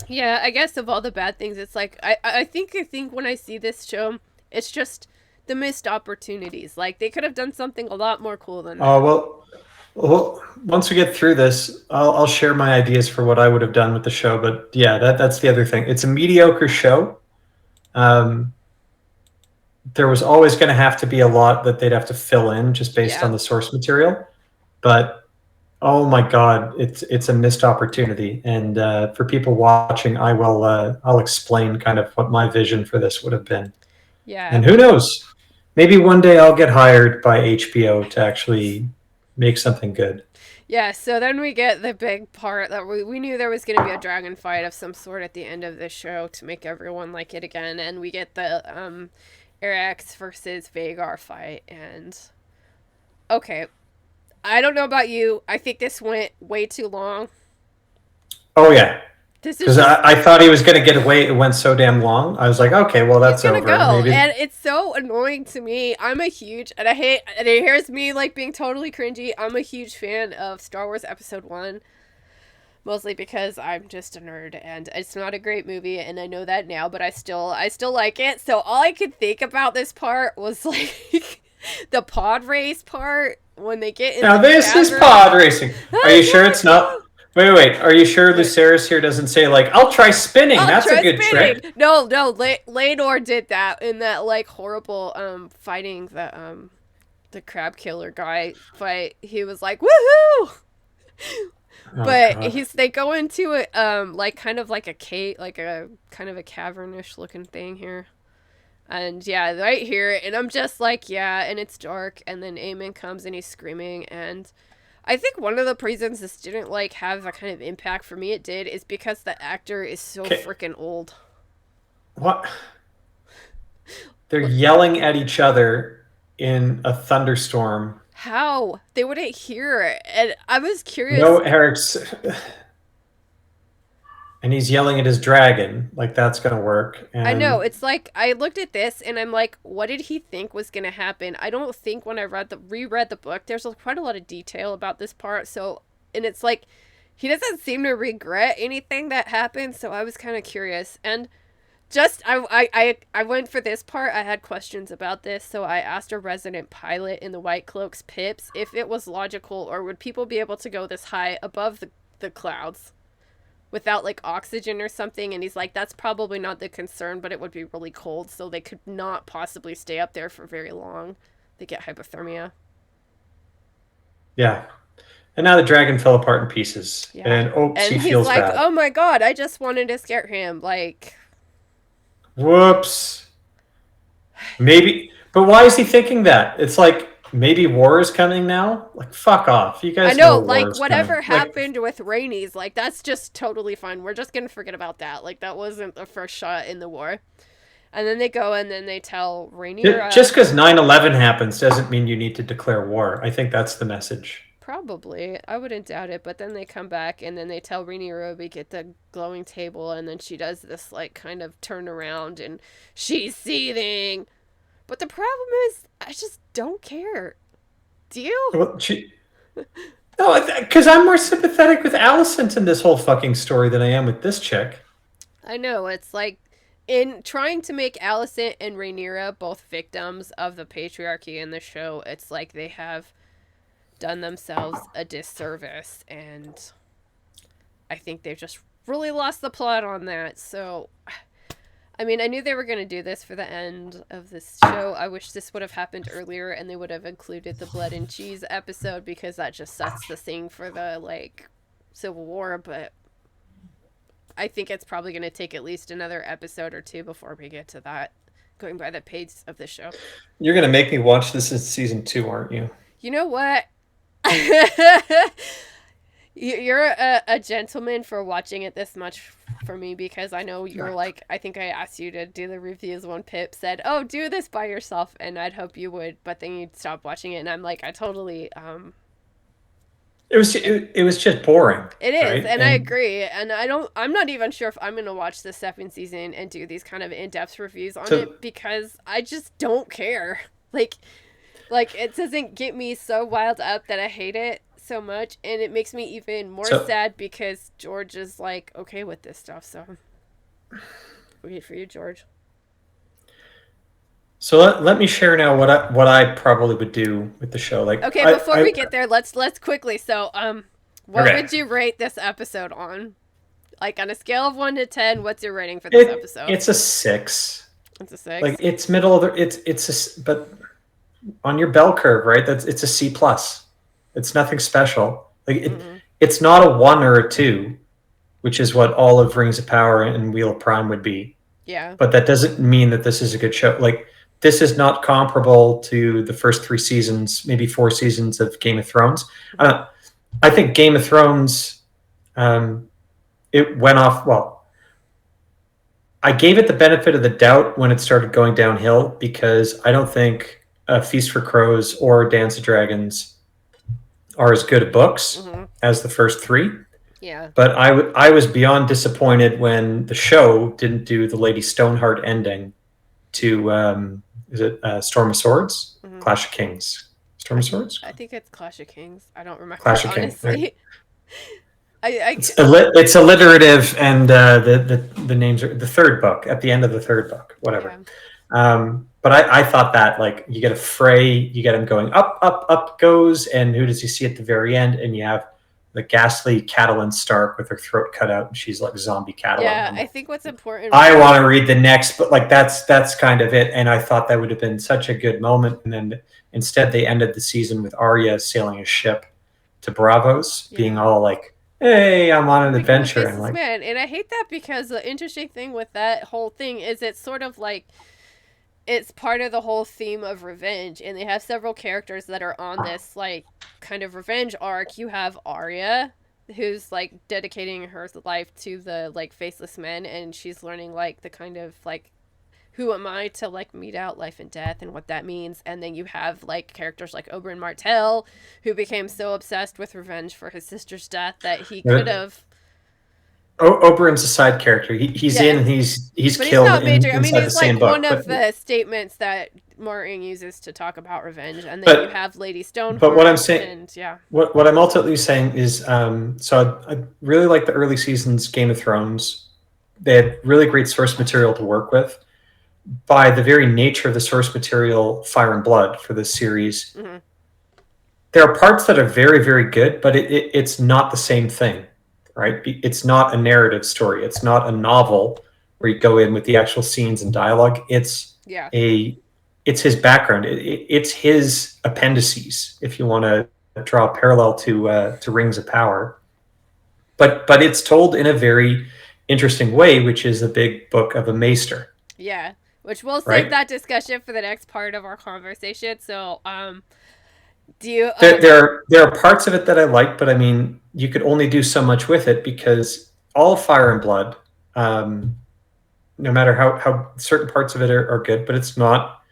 Yeah, I guess of all the bad things, it's like I think when I see this show, it's just the missed opportunities. Like they could have done something a lot more cool than Oh that. well, once we get through this, I'll share my ideas for what I would have done with the show. But yeah, that's the other thing. It's a mediocre show. Um, there was always going to have to be a lot that they'd have to fill in just based Yeah, on the source material. But oh my god, it's a missed opportunity. And for people watching, I'll explain kind of what my vision for this would have been. yeah, And who knows? Maybe one day I'll get hired by HBO to actually make something good. yeah. So then we get the big part that we knew there was going to be a dragon fight of some sort at the end of the show to make everyone like it again, and we get the Arax versus Vagar fight, and okay, I don't know about you. I think this went way too long. Oh yeah, This is because just I thought he was going to get away. It went so damn long. I was like, okay, well he's that's gonna over. go, Maybe. and it's so annoying to me. I'm a huge, and I hate, and here's me like being totally cringy. I'm a huge fan of Star Wars Episode 1, mostly because I'm just a nerd, and it's not a great movie, and I know that now, but I still like it. So all I could think about this part was like the pod race part when they get in Now the this is cavern. pod racing. Are you sure it's not? Wait. Are you sure Wait, Lucerys here doesn't say like, "I'll try spinning"? oh, That's a try good trick. spinning. No, no, Lador did that in that like horrible fighting the crab killer guy fight. He was like, "Woohoo!" Oh But god. they go into it like kind of like a cave, like a kind of a cavernish looking thing here. And yeah, right here, and I'm just like, yeah, and it's dark, and then Eamon comes and he's screaming, and I think one of the reasons this didn't like have a kind of impact for me, it did, is because the actor is so Okay. freaking old. What? They're yelling at each other in a thunderstorm. How? They wouldn't hear it. And I was No, curious. Eric's, and he's yelling at his dragon. Like that's gonna work. I know, And it's like I looked at this and I'm like, what did he think was gonna happen? I don't think when I reread the book, there's quite a lot of detail about this part. So, and it's like he doesn't seem to regret anything that happened. So I was kind of curious, and just I went for this part. I had questions about this, so I asked a resident pilot in the Whitecloaks pips if it was logical, or would people be able to go this high above the clouds without like oxygen or something, and he's like, that's probably not the concern, but it would be really cold, so they could not possibly stay up there for very long. They get hypothermia. yeah. And now the dragon fell apart in pieces. Yeah, And oops, he and he's feels like, bad. oh my god, I just wanted to scare him, like, Whoops. Maybe, but why is he thinking that? It's like maybe war is coming now. Like fuck off. You I guys know, know war like is coming. whatever Like happened with Rainey's, like that's just totally fine. We're just gonna forget about that. Like that wasn't the first shot in the war. And then they go and then they tell Rainier, just because 9/11 happens doesn't mean you need to declare war. I think that's the message. Probably. I wouldn't doubt it. But then they come back and then they tell Rhaenyra we get the glowing table, and then she does this like kind of turn around and she's seething. But the problem is, I just don't care. Do you? Well, no, because I'm more sympathetic with Alicent in this whole fucking story than I am with this chick. I know, it's like in trying to make Alicent and Rhaenyra both victims of the patriarchy in the show, it's like they have done themselves a disservice, and I think they've just really lost the plot on that. So, I mean, I knew they were going to do this for the end of this show. I wish this would have happened earlier and they would have included the blood and cheese episode, because that just sets the scene for the, like, Civil War, but I think it's probably going to take at least another episode or two before we get to that, going by the pace of the show. You're going to make me watch this in season 2, aren't you? You know what? You're a gentleman for watching it this much for me, because I know you're like, I think I asked you to do the reviews when Pip said, oh, do this by yourself, and I'd hope you would, but then you'd stop watching it, and I'm like, I totally... It was just boring. It is, right? And I agree. And I'm not even sure if I'm going to watch the second season and do these kind of in-depth reviews on it, because I just don't care. Like it doesn't get me so wild up that I hate it so much, and it makes me even more sad because George is like okay with this stuff. So wait for you, George. So let me share now what I probably would do with the show. Like, okay, before we get there, let's quickly. So what would you rate this episode on? Like on a scale of 1 to 10, what's your rating for this episode? It's a 6. It's a 6. Like it's middle of the but on your bell curve, right? It's a C+. It's nothing special. Like it's not a 1 or a 2, which is what all of Rings of Power and Wheel of Prime would be. Yeah. But that doesn't mean that this is a good show. Like this is not comparable to the first 3 seasons, maybe 4 seasons of Game of Thrones. I think Game of Thrones, it went off well. I gave it the benefit of the doubt when it started going downhill, because I don't think Feast for Crows or Dance of Dragons are as good at books as the first 3. Yeah. But I was beyond disappointed when the show didn't do the Lady Stoneheart ending to is it Storm of Swords? Clash of Kings. Storm of Swords? I think it's Clash of Kings. I don't remember. Clash of honestly. Kings. It's alliterative, and the names are the third book, at the end of the third book, whatever. Yeah. But I thought that, like, you get a fray, you get him going up goes, and who does he see at the very end? And you have the ghastly Catelyn Stark with her throat cut out, and she's like zombie Catelyn. Yeah, I think what's important... I want to read the next, but like that's kind of it. And I thought that would have been such a good moment. And then instead they ended the season with Arya sailing a ship to Bravos, being all like, hey, I'm on an adventure. And like, man, and I hate that, because the interesting thing with that whole thing is it's sort of like, it's part of the whole theme of revenge, and they have several characters that are on this like kind of revenge arc. You have Arya, who's like dedicating her life to the like faceless men, and she's learning like the kind of like, who am I to like mete out life and death and what that means. And then you have like characters like Oberyn Martell, who became so obsessed with revenge for his sister's death that he could have... Oberyn's a side character. He's in, and he's but killed. He's not major. I mean, he's like one of the statements that Martin uses to talk about revenge, and then you have Lady Stoneheart. But what I'm saying, what I'm ultimately saying is, so I really like the early seasons Game of Thrones. They had really great source material to work with. By the very nature of the source material, Fire and Blood for this series, there are parts that are very, very good, but it's not the same thing. Right? It's not a narrative story. It's not a novel where you go in with the actual scenes and dialogue. It's his background. It's his appendices, if you want to draw a parallel to Rings of Power. But it's told in a very interesting way, which is a big book of a maester. Yeah, which we'll save that discussion for the next part of our conversation. So, do you? There are parts of it that I like, but I mean, you could only do so much with it, because all of Fire and Blood, no matter how certain parts of it are good, but it's not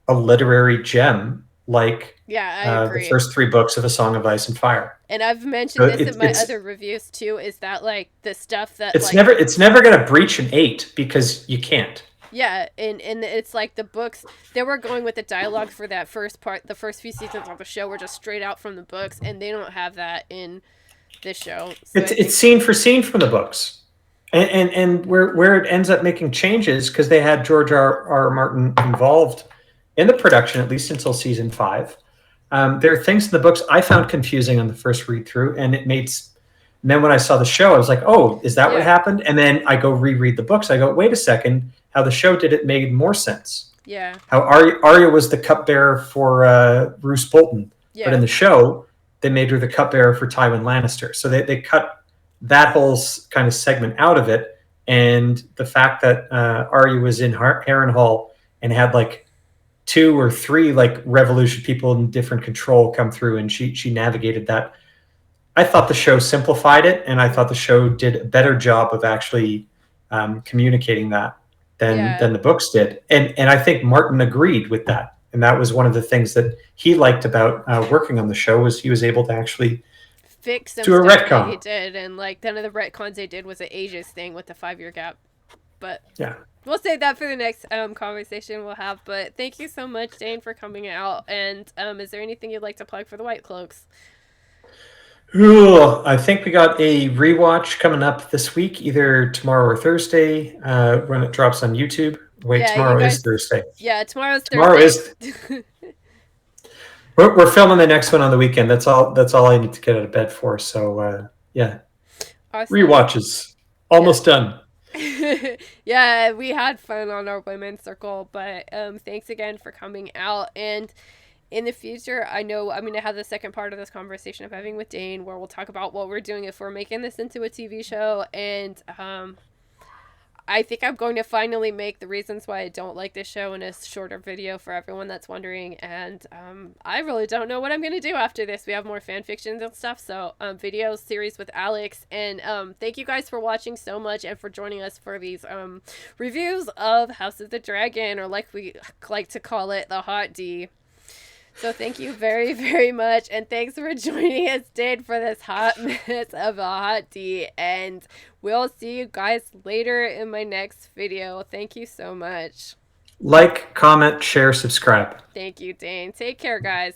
a literary gem like Yeah, I The agree. first three books of A Song of Ice and Fire. And I've So mentioned this in my other reviews too, is that like the stuff that like it's never going to breach an 8 because you can't. yeah, and it's like the books they were going with the dialogue for that first part, the first few seasons of the show were just straight out from the books, and they don't have that in this show. So I It's think scene for scene from the books, and where it ends up making changes because they had George R. Martin involved in the production at least until season 5. There are things in the books I found confusing on the first read through, and it made. And then when I saw the show, I was like, "Oh, is that what yeah, happened?" And then I go reread the books. I go, "Wait a second, how the show did it made more sense. yeah, How Arya was the cupbearer for Roose Bolton, but in yeah, the show, they made her the cupbearer for Tywin Lannister. So they cut that whole kind of segment out of it, and the fact that Arya was in Harrenhal and had like 2 or 3 like Revolution people in different control come through, and she navigated that. I thought the show simplified it, and I thought the show did a better job of actually communicating that yeah. than the books did. And I think Martin agreed with that, and that was one of the things that he liked about working on the show was he was able to actually Fix some do a stuff that he retcon. did, and like none of the retcons they did was an ages thing with the 5 year gap. But Yeah. we'll save that for the next conversation we'll have. But thank you so much, Dane, for coming out. And is there anything you'd like to plug for the Whitecloaks? Ooh, I think we got a rewatch coming up this week, either tomorrow or Thursday, when it drops on YouTube. Wait, Yeah, you tomorrow is guys. Thursday. Yeah, tomorrow's Tomorrow Thursday. is we're filming the next one on the weekend. That's all. That's all I need to get out of bed for. So yeah, Awesome. rewatches Yeah. almost done. Yeah, we had fun on our women's circle, but thanks again for coming out. And in the future, I know I'm going to have the second part of this conversation I'm having with Dane where we'll talk about what we're doing if we're making this into a TV show. And I think I'm going to finally make the reasons why I don't like this show in a shorter video for everyone that's wondering. And I really don't know what I'm going to do after this. We have more fan fictions and stuff. So video series with Alex. And thank you guys for watching so much and for joining us for these reviews of House of the Dragon, or like we like to call it, the Hot D. So thank you very, very much. And thanks for joining us, Dane, for this hot mess of a hot tea. And we'll see you guys later in my next video. Thank you so much. Like, comment, share, subscribe. Thank you, Dane. Take care, guys.